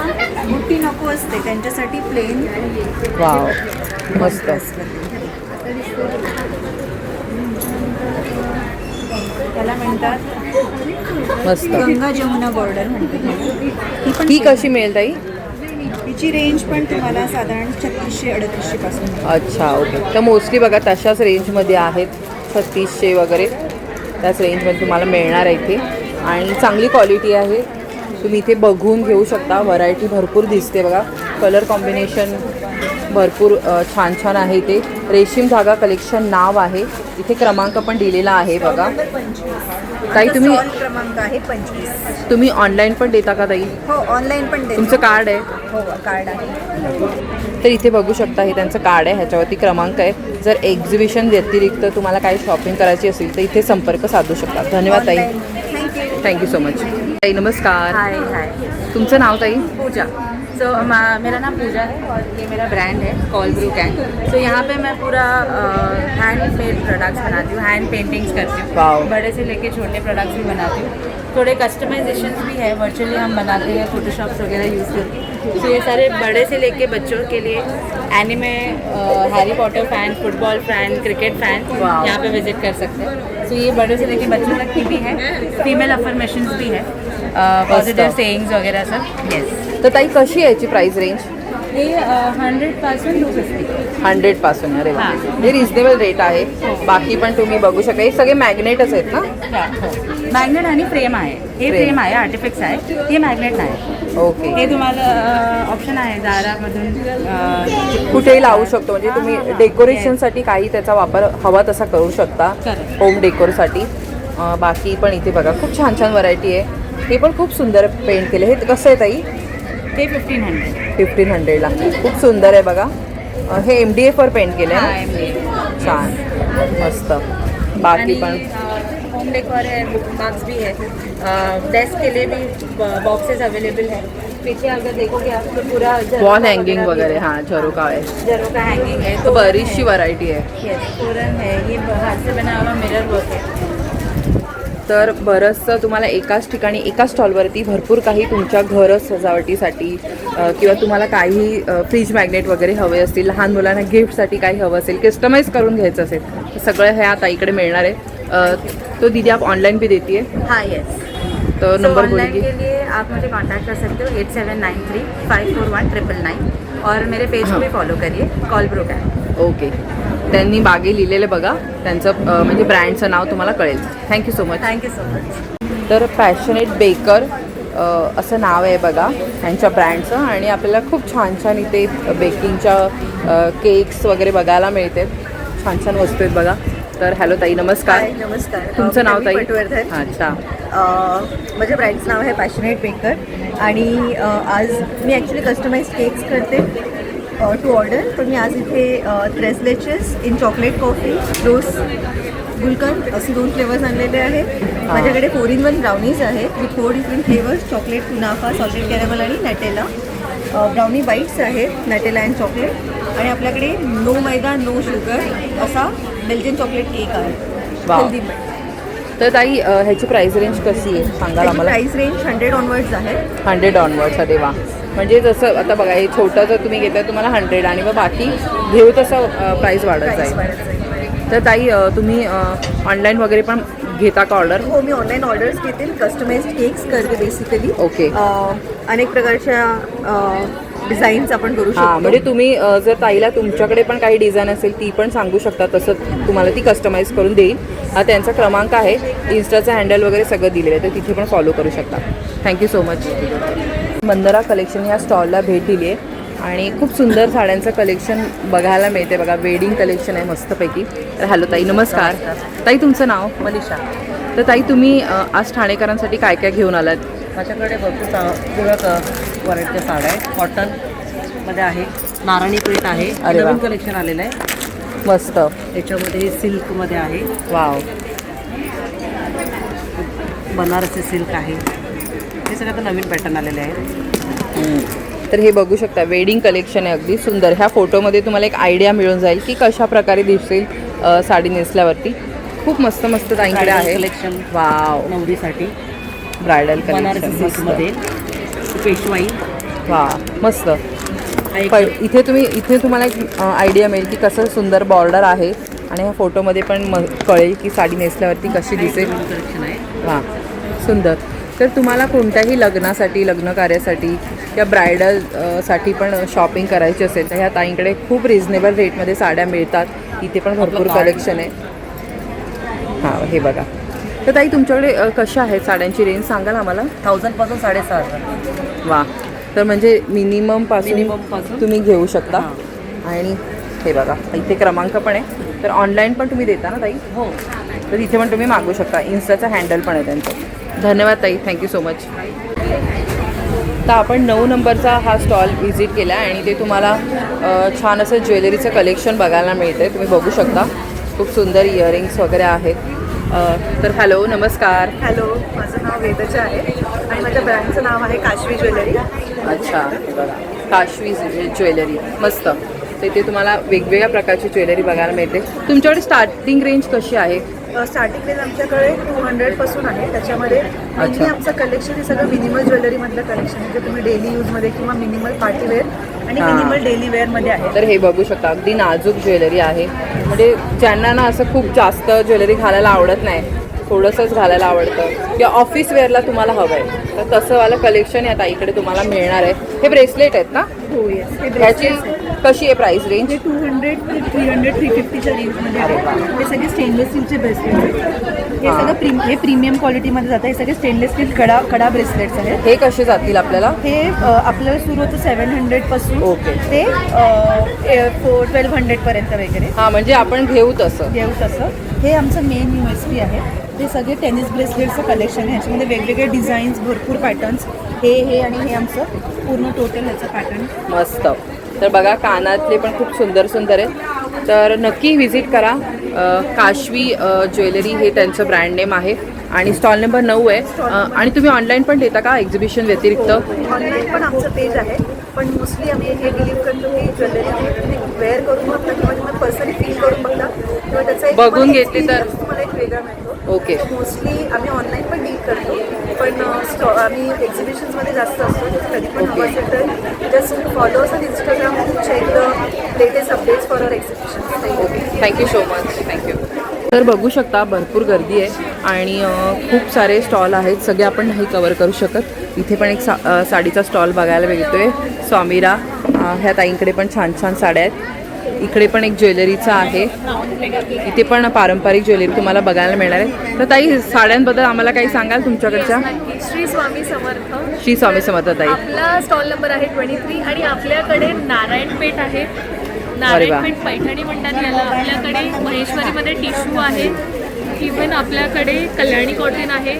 बुट्टी नको असते त्यांच्यासाठी प्लेन वाव, मस्त. त्याला म्हणतात मस्त. गंगा जमुना बॉर्डर म्हणते ही पण ही कशी मिळेल ताई? हिची रेंज पण तुम्हाला साधारण 3600-3800 पासून. अच्छा, ओके. तर मोस्टली बघा तशाच रेंजमध्ये आहेत, 3600 वगैरे त्याच रेंजमध्ये तुम्हाला मिळणार आहे इथे. आणि चांगली क्वालिटी आहे, तुम्ही इथे बघून घेऊ शकता. व्हरायटी भरपूर दिसते बघा, कलर कॉम्बिनेशन भरपूर छान छान आहे इथे. रेशीम धागा कलेक्शन नाव आहे, इथे क्रमांक पण दिलेला आहे बघा. ताई तुम्ही क्रमांक आहे 25. तुम्ही ऑनलाईन पण देता का ताई? हो, ऑनलाईन पण देतो. तुमचं कार्ड आहे? हो, कार्ड आहे. तर इथे बघू शकता, हे त्यांचं कार्ड आहे, ह्याच्यावरती क्रमांक आहे. जर एक्झिबिशन व्यतिरिक्त तुम्हाला काही शॉपिंग करायची असेल तर इथे संपर्क साधू शकता. धन्यवाद ताई, थँक्यू सो मच. ताई नमस्कार. हाय हाय, तुमचं नाव ताई? पूजा. सो मेरा नाम पूजा है और ये मेरा ब्रांड है कॉलब्रू गैंग. सो यहाँ पे मैं पूरा हैंडमेड प्रोडक्ट्स बनाती हूँ, हैंड पेंटिंग्स करती Wow. हूँ, बड़े से लेके छोटे प्रोडक्ट्स भी बनाती हूँ. थोड़े कस्टमाइजेशंस भी है, वर्चुअली हम बनाते हैं फोटोशॉप्स वगैरह यूज़ करके. सो ये सारे बड़े से लेके बच्चों के लिए anime, Harry Potter fan, football fan, cricket fan यहाँ पे विजिट कर सकते हैं. सो ये बड़े से लेके बच्चों तक की भी है, फीमेल अफर्मेशंस भी है, पॉजिटिव सेइंग्स वगैरह सब. येस. तर ताई कशी आहे याची प्राइस रेंज? हे 100 पासून 250. 100 पासून. अरे वा, हां. हे रिजनेबल रेट आहे. बाकी पण तुम्ही बघू शकता, हे सगळे मॅग्नेटच आहेत ना? मॅग्नेट आणि फ्रेम आहे. हे फ्रेम आहे, आर्टिफिक्स आहे, हे मॅग्नेट नाही. ओके. हे तुम्हाला ऑप्शन आहे दारामधून कुठेही लावू शकतो, म्हणजे तुम्ही डेकोरेशनसाठी काही त्याचा वापर हवा तसा करू शकता, Correct. होम डेकोरसाठी. बाकी पण इथे बघा खूप छान छान व्हरायटी आहे. हे पण खूप सुंदर पेंट केलं. हे कसं आहे ताई? ते 1500. 1500ला. खूप सुंदर आहे बघा. हे MDF वर पेंट केलं हाँ, आहे. छान, मस्त. बाकी पण होम डेकोर है, बुक मार्क्स भी है, डेस्क के लिए भी बॉक्सेस अवेलेबल है. पीछे अगर देखोगे आप तो पूरा वॉल हँगिंग वगैरे. हां, झरोका आहे, झरोका हैंगिंग है. तो बरीचशी व्हरायटी आहे. यस, तोरण है, ये हाथ से बना हुआ मिरर वर्क है. तर बरंचसं तुम्हाला एकाच ठिकाणी एका स्टॉलवरती भरपूर काही तुमच्या घर सजावटीसाठी किंवा तुम्हाला काही फ्रीज मॅग्नेट वगैरे हवे असतील, लहान मुलांना गिफ्टसाठी काही हवं असेल, कस्टमाइज करून घ्यायचं असेल तर सगळं ह्या ताईकडे मिळणार आहे. तो दीदी आप ऑनलाइन भी देती है? हाँ, यस. तो नंबर ऑनलाइन बोलिए. के लिए आप मुझे कांटेक्ट कर सकते हो 8793-541-999 और मेरे पेज को भी फॉलो करिए, कॉलब्रू गैंग. ओके. त्यांनी मागे लिहिलेलं बघा, त्यांचं म्हणजे ब्रँडचं नाव तुम्हाला कळेल. Thank you so much. Thank you so much. तर पॅशनेट बेकर असं नाव आहे बघा त्यांच्या ब्रँडचं. आणि आपल्याला खूप छान छान इथे बेकिंगच्या केक्स वगैरे बघायला मिळते. छान छान वस्तू आहेत बघा. तर हॅलो ताई, नमस्कार. नमस्कार. तुमचं नाव ताई? पटवर्धन. अच्छा. माझ्या ब्रँडचं नाव आहे पॅशनेट बेकर आणि आज मी ॲक्च्युली कस्टमाइज केक्स करते टू ऑर्डर. पण मी आज इथे tres leches in chocolate coffee, rose gulkand असे 2 फ्लेवर्स आणलेले आहेत. माझ्याकडे 4-in-1 ब्राउनीज आहेत with 4 different flavours, chocolate, kunafa, salted caramel आणि नॅटेला. ब्राउनी बाईट्स आहेत, नॅटेला अँड चॉकलेट. आणि आपल्याकडे नो मैदा नो शुगर असा बेल्जियन चॉकलेट केक आहे. वाव. हेल्दी पण. तर ताई ह्याची प्राइस रेंज कशी आहे सांगाल आम्हाला? प्राइस रेंज 100 ऑनवर्ड्स आहे. 100 ऑनवर्ड्स. अरे वा. म्हणजे जसं आता बघा, हे छोटं जर तुम्ही घेताय तुम्हाला 100 आणि मग बाकी घेऊ तसं प्राईस वाढत जाईल. तर ताई तुम्ही ऑनलाईन वगैरे पण घेता का ऑर्डर? हो, मी ऑनलाईन ऑर्डर्स घेते, कस्टमाइज्ड केक्स करते बेसिकली. ओके. अनेक प्रकारच्या डिझाईन्स आपण करू हां, शकतो. म्हणजे तुम्ही जर ताईला तुमच्याकडे पण काही डिझाईन असेल ती पण सांगू शकता, तसं तुम्हाला ती कस्टमाइज करून देईल. हा त्यांचा क्रमांक आहे, इन्स्टाचं हँडल वगैरे सगळं दिलेलं आहे, तर तिथे पण फॉलो करू शकता. Thank you so much. Mandara collection या स्टॉलला भेट दिली आहे आणि खूप सुंदर साड्यांचं कलेक्शन बघायला मिळते बघा. वेडिंग कलेक्शन आहे मस्तपैकी. तर हॅलो ताई, नमस्कार. ताई तुमचं नाव? मनीषा. तर ताई तुम्ही आज ठाणेकरांसाठी काय काय घेऊन आलात? माझ्याकडे भरपूर व्हरायटीच्या साड्या आहेत. कॉटनमध्ये आहे, नारळी प्रिंट आहे, अरे वा. नवीन कलेक्शन आलेलं आहे. मस्त. त्याच्यामध्ये हे सिल्कमध्ये आहे, वाव. बनारसी सिल्क आहे. हे सगळं आता नवीन पॅटर्न आलेले आहेत. तर हे बघू शकता वेडिंग कलेक्शन आहे, अगदी सुंदर. ह्या फोटोमध्ये तुम्हाला एक आयडिया मिळून जाईल की कशा प्रकारे दिसेल साडी नेसल्यावरती. खूप मस्त मस्त ताईंकडे आहे कलेक्शन. वाव. नवरीसाठी ब्रायडल बनारसी कलेक्शन सिल्कमध्ये पेशवाई. वा मस्त. इथे तुम्हाला एक आयडिया मिळेल की कसं सुंदर बॉर्डर आहे आणि ह्या फोटोमध्ये पण कळेल की साडी नेसल्यावरती कशी दिसेल. कलेक्शन आहे. वा सुंदर. तर तुम्हाला कोणत्याही लग्नासाठी, लग्न कार्यासाठी किंवा ब्रायडल साठी पण शॉपिंग करायची असेल तर ह्या ताईंकडे खूप रिजनेबल रेटमध्ये साड्या मिळतात. इथे पण भरपूर कलेक्शन आहे. हां हे बघा. तर ताई तुमच्याकडे कशा आहेत साड्यांची रेंज सांगाल आम्हाला? 1000 पासून 6,500. वा. तर म्हणजे मिनिमम पासून तुम्ही घेऊ शकता. आणि हे बघा इथे क्रमांक पण आहे, तर ऑनलाईन पण तुम्ही देता ना ताई? हो. तर इथे पण तुम्ही मागू शकता. इन्स्टाचा हँडल पण आहे त्यांचं. धन्यवाद ताई, थँक्यू सो मच. तर आपण 9 नंबरचा हा स्टॉल व्हिजिट केला आहे आणि ते तुम्हाला छान असं ज्वेलरीचं कलेक्शन बघायला मिळतं. तुम्ही बघू शकता खूप सुंदर इयरिंग्स वगैरे आहेत. तर हॅलो, नमस्कार. हॅलो, माझं नाव वेदजा आहे आणि माझ्या ब्रँडचं नाव आहे काशवी ज्वेलरी. अच्छा, हे बघा काशवी ज्वेलरी, मस्त. तर इथे तुम्हाला वेगवेगळ्या प्रकारची ज्वेलरी बघायला मिळते. तुमच्याकडे स्टार्टिंग रेंज कशी आहे? स्टार्टिंग रेंज आमच्याकडे 200 पासून आहे. त्याच्यामध्ये मेनली आमचं कलेक्शन हे सगळं मिनिमल ज्वेलरीमधलं कलेक्शन आहे, जे तुम्ही डेली यूजमध्ये किंवा मिनिमल पार्टीवेअर आणि मिनिमल डेली वेअरमध्ये आहे. तर हे बघू शकता अगदी नाजूक ज्वेलरी आहे. म्हणजे ज्यांना ना असं खूप जास्त ज्वेलरी घालायला आवडत नाही, थोडंसंच घालायला आवडतं किंवा ऑफिस वेअरला तुम्हाला हवं आहे, तर तसं वालं कलेक्शन या ताईकडे तुम्हाला मिळणार आहे. हे ब्रेसलेट आहेत ना? हो, येस. हे ह्याची कशी आहे प्राइस रेंज? हे 200 ते 300 350च्या रेंजमध्ये आहे. हे सगळे स्टेनलेस स्टीलचे ब्रेसलेट्स आहेत. हे सगळं हे प्रीमियम क्वालिटीमध्ये जातं. हे सगळे स्टेनलेस स्टील कडा ब्रेसलेट्स आहेत. हे कसे जातील आपल्याला? हे आपल्याला सुरू होतं 700 पासून ओके. ते 1200 पर्यंत वगैरे हां, म्हणजे आपण घेऊ तसं. हे आमचं मेन USP आहे. ते सगळे टेनिस ब्रेसलेटचं कलेक्शन आहे. ह्याच्यामध्ये वेगवेगळे डिझाईन्स, भरपूर पॅटर्न्स. हे आणि हे आमचं पूर्ण टोटल ह्याचं पॅटर्न. मस्त. तर बघा कानातले पण खूप सुंदर सुंदर आहे. तर नक्की व्हिजिट करा. काशवी ज्वेलरी हे त्यांचं ब्रँड नेम आहे आणि स्टॉल नंबर 9 आहे. आणि तुम्ही ऑनलाईन पण देता का एक्झिबिशन व्यतिरिक्त? ऑनलाईन पण आमचं पेज आहे, पण मोस्टली आम्ही हे बिलीव्ह करतो की ज्वेलरी तुम्ही वेअर करून बघता किंवा तुम्ही पर्सनली फील करून बघता किंवा त्याचा एक बघून घेतली तर तुम्हाला एक वेगळा मिळतो. ओके. मोस्टली आम्ही ऑनलाईन पण डील करतो, पण आम्ही एक्झिबिशन्समध्ये जास्त असतो. कधी पण हवं असेल तर just follow us on Instagram, check the latest updates for our exhibitions. Okay, thank you so much. Thank you. तर बघू शकता भरपूर गर्दी आहे आणि खूप सारे स्टॉल आहेत. सगळे आपण नाही कवर करू शकत. इथे पण एक साडीचा स्टॉल बघायला मिळतोय. स्वामीरा ह्या ताईंकडे पण छान छान साड्या आहेत. इकडे पण एक ज्वेलरीचा आहे. इथे पण पारंपरिक ज्वेलरी तुम्हाला बघायला मिळणार आहे. तर ताई साड्यांबद्दल आम्हाला काही सांगाल तुमच्याकडच्या? श्री स्वामी समर्थ. श्री स्वामी समर्थ ताई. आपला स्टॉल नंबर आहे 23 आणि आपल्याकडे नारायणपेठ आहे. नारायणपेठ पैठणी म्हणतात याला. आपल्याकडे महेश्वरीमध्ये टिश्यू आहे. इव्हन आपल्याकडे कल्याणी कॉटन आहे,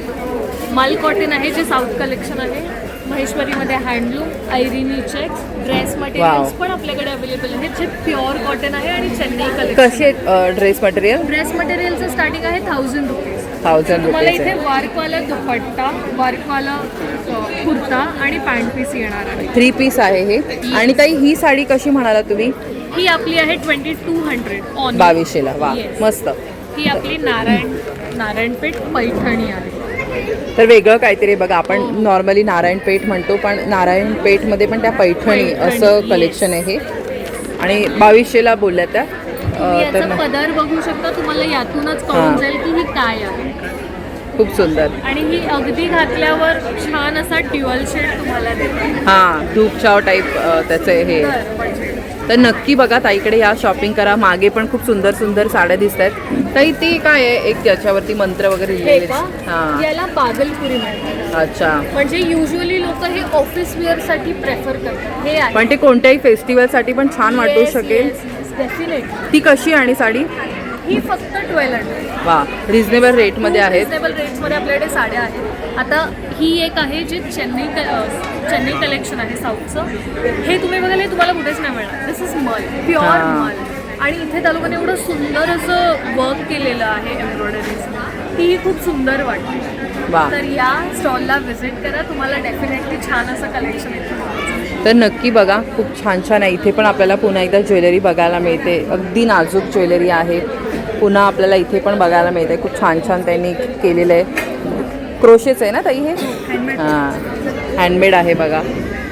माल कॉटन आहे जे साऊथ कलेक्शन आहे. महेश्वरीमध्ये हँडलूम, ऐरिनी चेक्स, ड्रेस मटेरियल्स पण आपल्याकडे अवेलेबल आहेत जे प्युअर कॉटन आहे आणि चेन्नई कलेक्शन. कसे ड्रेस मटेरियल? ड्रेस मटेरियलचं स्टार्टिंग आहे 1000 रुपीज. 1000 तुम्हाला रुपीज इथे आहे. वर्कवाला दुपट्टा, वर्कवाला कुर्ता आणि पॅन्ट पीस येणार आहे. 3 पीस आहे हे. आणि ताई ही साडी कशी म्हणाला तुम्ही? ही आपली आहे 2200 ऑन 2200ला. वा मस्त. ही आपली नारायणपेठ पैठणी आहे. तर वेगळं काहीतरी बघा. आपण नॉर्मली नारायणपेठ म्हणतो, पण नारायणपेठमध्ये पण त्या पैठणी असं कलेक्शन आहे हे. आणि 2200ला बोलल्या त्या. याचा पदर बघू शकता. तुम्हाला यातूनच कळून जाईल की ही काय आहे. खूप सुंदर. आणि ही अगदी घातल्यावर छान असा ड्युअल शेड तुम्हाला देते. हां, धूपचाव टाईप त्याचं हे. तर नक्की बघा ताईकडे या, शॉपिंग करा. मागे पण खूप सुंदर सुंदर साड्या दिसत आहेत. ताई ते काय आहे एक ज्याच्यावरती मंत्र वगैरे हे लिहिलेले? का? हां. याला बागलपुरी म्हणतात. अच्छा. म्हणजे युजली लोक हे ऑफिस वेअर साठी प्रेफर करतात. हे आहे पण ते कोणत्याही फेस्टिवलसाठी पण छान वाटू शकेल. डेफिनेटली. ती कशी आणि साडी? ही फक्त 1200. वा, रिजनेबल रेटमध्ये आहेत. रिजनेबल रेट्समध्ये आपल्याकडे साड्या आहेत. आता ही एक आहे जे चेन्नई कलेक्शन आहे साऊथचं. हे तुम्ही बघाल, हे तुम्हाला कुठेच नाही मिळणार. दिस इज मल, प्युअर मल. आणि इथे त्या लोकांनी एवढं सुंदर असं वर्क केलेलं आहे एम्ब्रॉयडरीचं, ती खूप सुंदर वाटते. वा. तर या स्टॉलला व्हिजिट करा, तुम्हाला डेफिनेटली छान असं कलेक्शन इथे. तर नक्की बघा, खूप छान छान आहे. इथे पण आपल्याला पुन्हा एकदा ज्वेलरी बघायला मिळते, अगदी नाजूक ज्वेलरी आहे. पुन्हा आपल्याला इथे पण बघायला मिळते, खूप छान छान त्यांनी केलेलं आहे. क्रोशेच आहे ना ताई हे? हां, हँडमेड आहे बघा.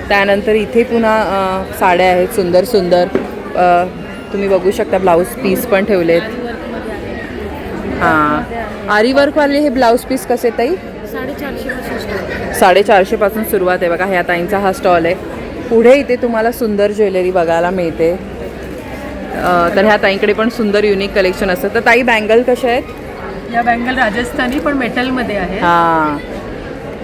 त्यानंतर इथे पुन्हा साड्या आहेत सुंदर सुंदर. तुम्ही बघू शकता ब्लाऊज पीस पण ठेवलेत. हां, आरी वर्कवाले हे ब्लाऊज पीस कसे ताई? 450 पासून सुरुवात आहे बघा. ह्या ताईंचा हा स्टॉल आहे. पुढे इथे तुम्हाला सुंदर ज्वेलरी बघायला मिळते. तर ह्या ताईंकडे पण सुंदर युनिक कलेक्शन असतं. तर ताई बँगल कशा आहेत? या बँगल राजस्थानी पण मेटलमध्ये आहे. हां,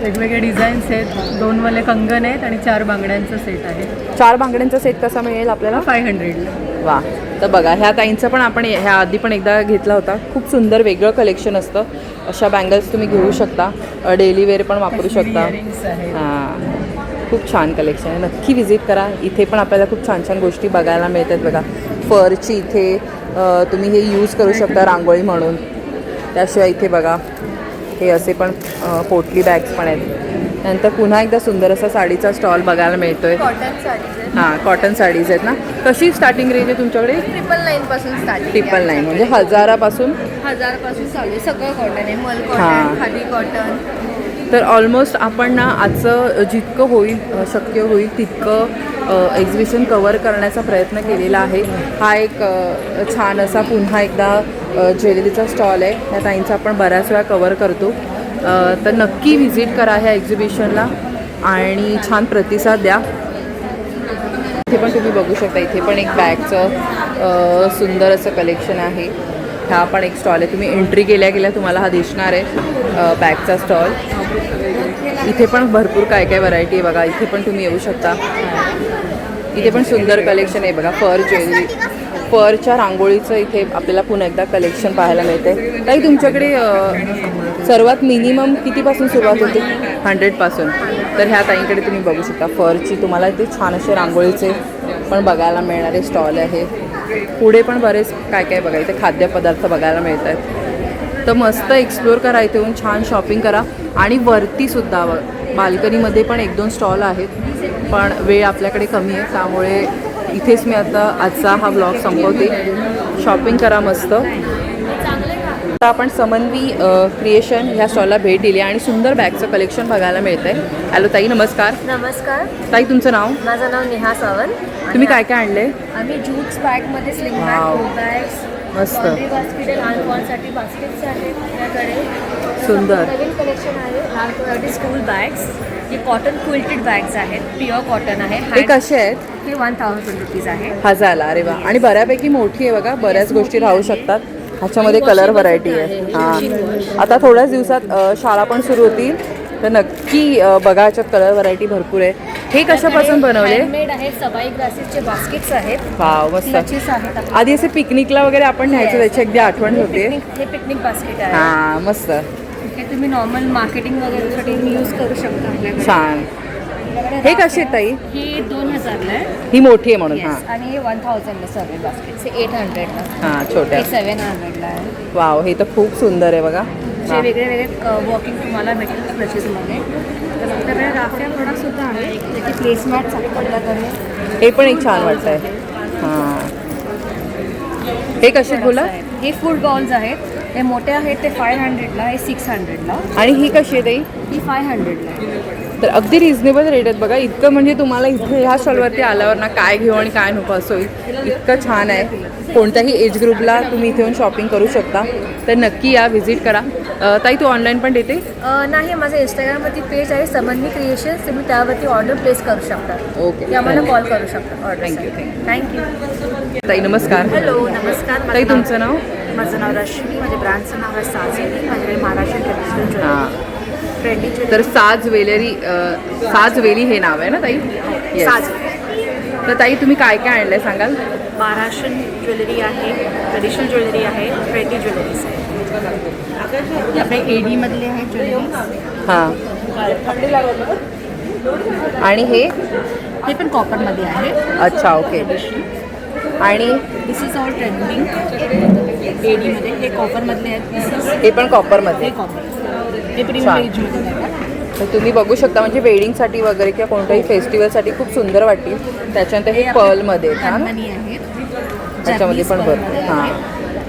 वेगवेगळे डिझाईन्स आहेत. 2 वाले कंगन आहेत आणि 4 बांगड्यांचा सेट आहे. 4 बांगड्यांचा सेट कसा मिळेल आपल्याला? 500ला. वा. तर बघा, ह्या ताईंचं पण आपण ह्या आधी पण एकदा घेतला होता. खूप सुंदर वेगळं कलेक्शन असतं. अशा बँगल्स तुम्ही घेऊ शकता, डेली वेअर पण वापरू शकता. हां, खूप छान कलेक्शन आहे. नक्की व्हिजिट करा. इथे पण आपल्याला खूप छान छान गोष्टी बघायला मिळतात बघा. फरची इथे तुम्ही हे यूज करू शकता रांगोळी म्हणून. त्याशिवाय इथे बघा हे असे पण पोटली बॅग्स पण आहेत. नंतर पुन्हा एकदा सुंदर असा साडीचा स्टॉल बघायला मिळतोय. कॉटन साडीज हां, कॉटन साडीज आहेत ना. कशी स्टार्टिंग रेंज आहे तुमच्याकडे? 999 पासून स्टार्ट. 999 म्हणजे 1000पासून 1000 पासून चालू आहे. सगळं कॉटन आहे, मल हां. Cotton, khadi cotton. तर ऑलमोस्ट आपण ना आजचं जितकं होईल शक्य होईल तितकं एक्झिबिशन कवर करण्याचा प्रयत्न केलेला आहे. हा एक छान असा पुन्हा एकदा ज्वेलरीचा स्टॉल आहे. ह्या ताईंचा आपण बऱ्याच वेळा कवर करतो. तर नक्की व्हिजिट करा ह्या एक्झिबिशनला आणि छान प्रतिसाद द्या. इथे पण तुम्ही बघू शकता, इथे पण एक बॅगचं सुंदर असं कलेक्शन आहे. हा पण एक स्टॉल आहे. तुम्ही एंट्री केल्या गेल्या तुम्हाला हा दिसणार आहे बॅगचा स्टॉल. इथे पण भरपूर काय काय व्हरायटी आहे बघा. इथे पण तुम्ही येऊ शकता. इथे पण सुंदर कलेक्शन आहे बघा. फर ज्वेलरी, फरच्या रांगोळीचं इथे आपल्याला पुन्हा एकदा कलेक्शन पाहायला मिळते. ताई तुमच्याकडे सर्वात मिनिमम कितीपासून सुरुवात होते? 100पासून. तर ह्या ताईंकडे तुम्ही बघू शकता फरची तुम्हाला इथे छान असे रांगोळीचे पण बघायला मिळणारे स्टॉल आहे. पुढे पण बरेच काय काय बघा. इथे खाद्यपदार्थ बघायला मिळत आहेत. तर मस्त एक्सप्लोअर करा, इथे येऊन छान शॉपिंग करा. आणि वरतीसुद्धा बाल्कनीमध्ये पण 1-2 स्टॉल आहेत, पण वेळ आपल्याकडे कमी आहे त्यामुळे इथेच मी आता आजचा हा ब्लॉग संपवते. शॉपिंग करा मस्त. आता आपण समन्वी क्रिएशन ह्या स्टॉलला भेट दिली आणि सुंदर बॅगचं कलेक्शन बघायला मिळतं आहे. हॅलो ताई, नमस्कार. नमस्कार ताई तुमचं नाव? माझं नाव नेहा सावंत. तुम्ही काय काय आणले? आम्ही जूट्स बॅगमध्ये sling bag, wow. Tote bags, मस्त. लॉन्ड्री बास्केट, लहान मुलांसाठी बास्केट्स आहेत आपल्याकडे. सुंदर. नवीन कलेक्शन आहे लहान मुलांसाठी स्कूल बॅग्स. हे कॉटन क्विल्टेड बॅग्स आहेत, प्युअर कॉटन आहे. हे कसे आहेत? हे 1000 रुपीज आहे. 1000. अरे वा. आणि बऱ्यापैकी मोठी आहे बघा, बऱ्याच गोष्टी राहू शकतात. ह्याच्यामध्ये कलर व्हरायटी आहे. हां, आता थोड्याच दिवसात शाळा पण सुरू होतील तर नक्की बघा, ह्याच्यात कलर व्हरायटी भरपूर आहे. हे कशापासून बनवले? हँडमेड आहेत. सबाई ग्रासेसचे बास्केट्स आहेत. वाव, मस्त. क्लचेस आहेत आपल्याकडे. आधी असे पिकनिकला वगैरे आपण न्यायचो, त्याची अगदी आठवण होते. हे पिकनिक बास्केट आहे. हां, मस्त. हे तुम्ही नॉर्मल मार्केटिंग वगैरेसाठी यूज करू शकता आपल्याकडे. छान. हे कसे ताई? ही 2000ला आहे. ही मोठी आहे म्हणून. हां आणि हे 1000ला सर्व बास्केट्स. हे 800ला. हां, छोट्या. हे 700ला आहे. वाव, हे तर खूप सुंदर आहे बघा. जे वेगळे वेगळे वॉकिंग तुम्हाला भेटेल क्लचेसमध्ये. तर आपल्याकडे राफ्या प्रोडक्टसुद्धा आहेत, त्याचे प्लेसमॅट्स आहेत आपल्याकडे. हे पण एक छान वाटतंय. हां, हे कसे बोला? हे फूड बॉल्स आहेत. हे मोठे आहेत ते 500ला, हे 600ला. आणि ही कशी आहे ताई? ही 500ला आहे. तर अगदी रिझनेबल रेट आहेत बघा. इतकं म्हणजे तुम्हाला इथे ह्या स्टॉलवरती आल्यावर ना काय घेऊ आणि काय नको असं होईल. इतकं छान आहे. कोणत्याही एज ग्रुपला तुम्ही इथे येऊन शॉपिंग करू शकता. तर नक्की या, व्हिजिट करा. ताई तू ऑनलाईन पण देते? नाही, माझं इंस्टाग्रामवरती पेज आहे समन्वी क्रिएशन्स. तुम्ही त्यावरती ऑर्डर प्लेस करू शकता. ओके, ते आम्हाला कॉल करू शकता ऑर्डर. थँक्यू. थँक्यू. ताई नमस्कार. हॅलो, नमस्कार. ताई तुमचं नाव? माझं नाव रश्मी. माझ्या ब्रँडचं नाव आहे साज ज्वेलरी. माझ्याकडे Maharashtra traditional jewellery, trendy jewellery. तर साज ज्वेलरी, साज वेली हे नाव आहे ना ताई? Yes. साज. तर ताई तुम्ही काय काय आणलं आहे सांगाल? महाराष्ट्रीयन ज्वेलरी आहे, ट्रेडिशनल ज्वेलरी आहे, ट्रेंडी ज्वेलरीज आहे. आपले एडीमधले आहेत ज्वेलरीज. हां. आणि हे? हे पण कॉपरमध्ये आहे. अच्छा, ओके. आणि दिस इज ऑल ट्रेंडिंग एडीमध्ये. हे कॉपरमधले आहेत पीसेस. हे पण कॉपरमध्ये. हे कॉपर. हे प्रीमियम छान. रेंजमध्ये जातात. तर तुम्ही बघू शकता म्हणजे वेडिंगसाठी वगैरे किंवा कोणत्याही फेस्टिवलसाठी खूप सुंदर वाटतील. त्याच्यानंतर हे पर्लमध्ये छान, मनी आहे. त्याच्यामध्ये पण भरपूर. हां,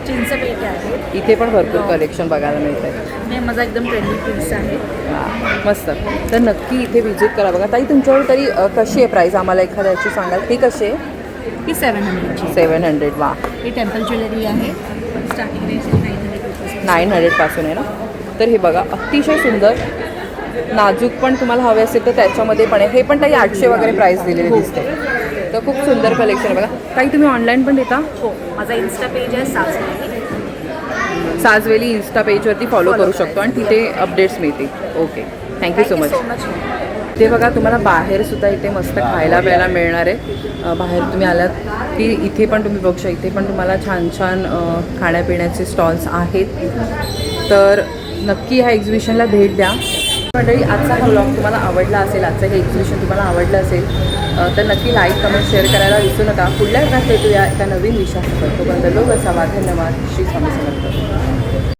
चिंचपेटे आहे. इथे पण भरपूर कलेक्शन बघायला मिळत आहे. हे माझा एकदम ट्रेंडी पीस आहे. मस्त. तर नक्की इथे व्हिजिट करा. बघा ताई, तुमच्याकडे तरी कशी आहे प्राईस आम्हाला एखाद्याची सांगाल? ही कशी आहे? ही 700ची. 700. वा. ही टेम्पल ज्वेलरी आहे. स्टार्टिंग रेंज 900 900पासून आहे ना. तर हे बघा अतिशय सुंदर नाजूक पण तुम्हाला हवे असेल तर त्याच्यामध्ये पण आहे. हे पण ताई 800 वगैरे प्राईस दिलेली दिसते. तर खूप सुंदर कलेक्शन आहे बघा. ताई तुम्ही ऑनलाईन पण देता? हो, माझा इन्स्टा पेज आहे साजवेली इन्स्टा पेजवरती फॉलो करू शकतो आणि तिथे अपडेट्स मिळतील. Okay, thank you so much. ते बघा तुम्हाला बाहेरसुद्धा इथे मस्त खायला प्यायला मिळणार आहे. बाहेर तुम्ही आलात की इथे पण तुम्ही बघू शकता. इथे पण तुम्हाला छान छान खाण्यापिण्याचे स्टॉल्स आहेत. तर नक्की ह्या एक्झिबिशनला भेट द्या. मंडळी, आजचा हा व्लॉग तुम्हाला आवडला असेल, आजचं हे एक्झिबिशन तुम्हाला आवडलं असेल तर नक्की लाईक कमेंट शेअर करायला विसरू नका. पुढल्या एकदा भेटूया एका नवीन विषयासोबत. तोपर्यंत लोक असावा. धन्यवाद. श्री स्वामी समर्थ.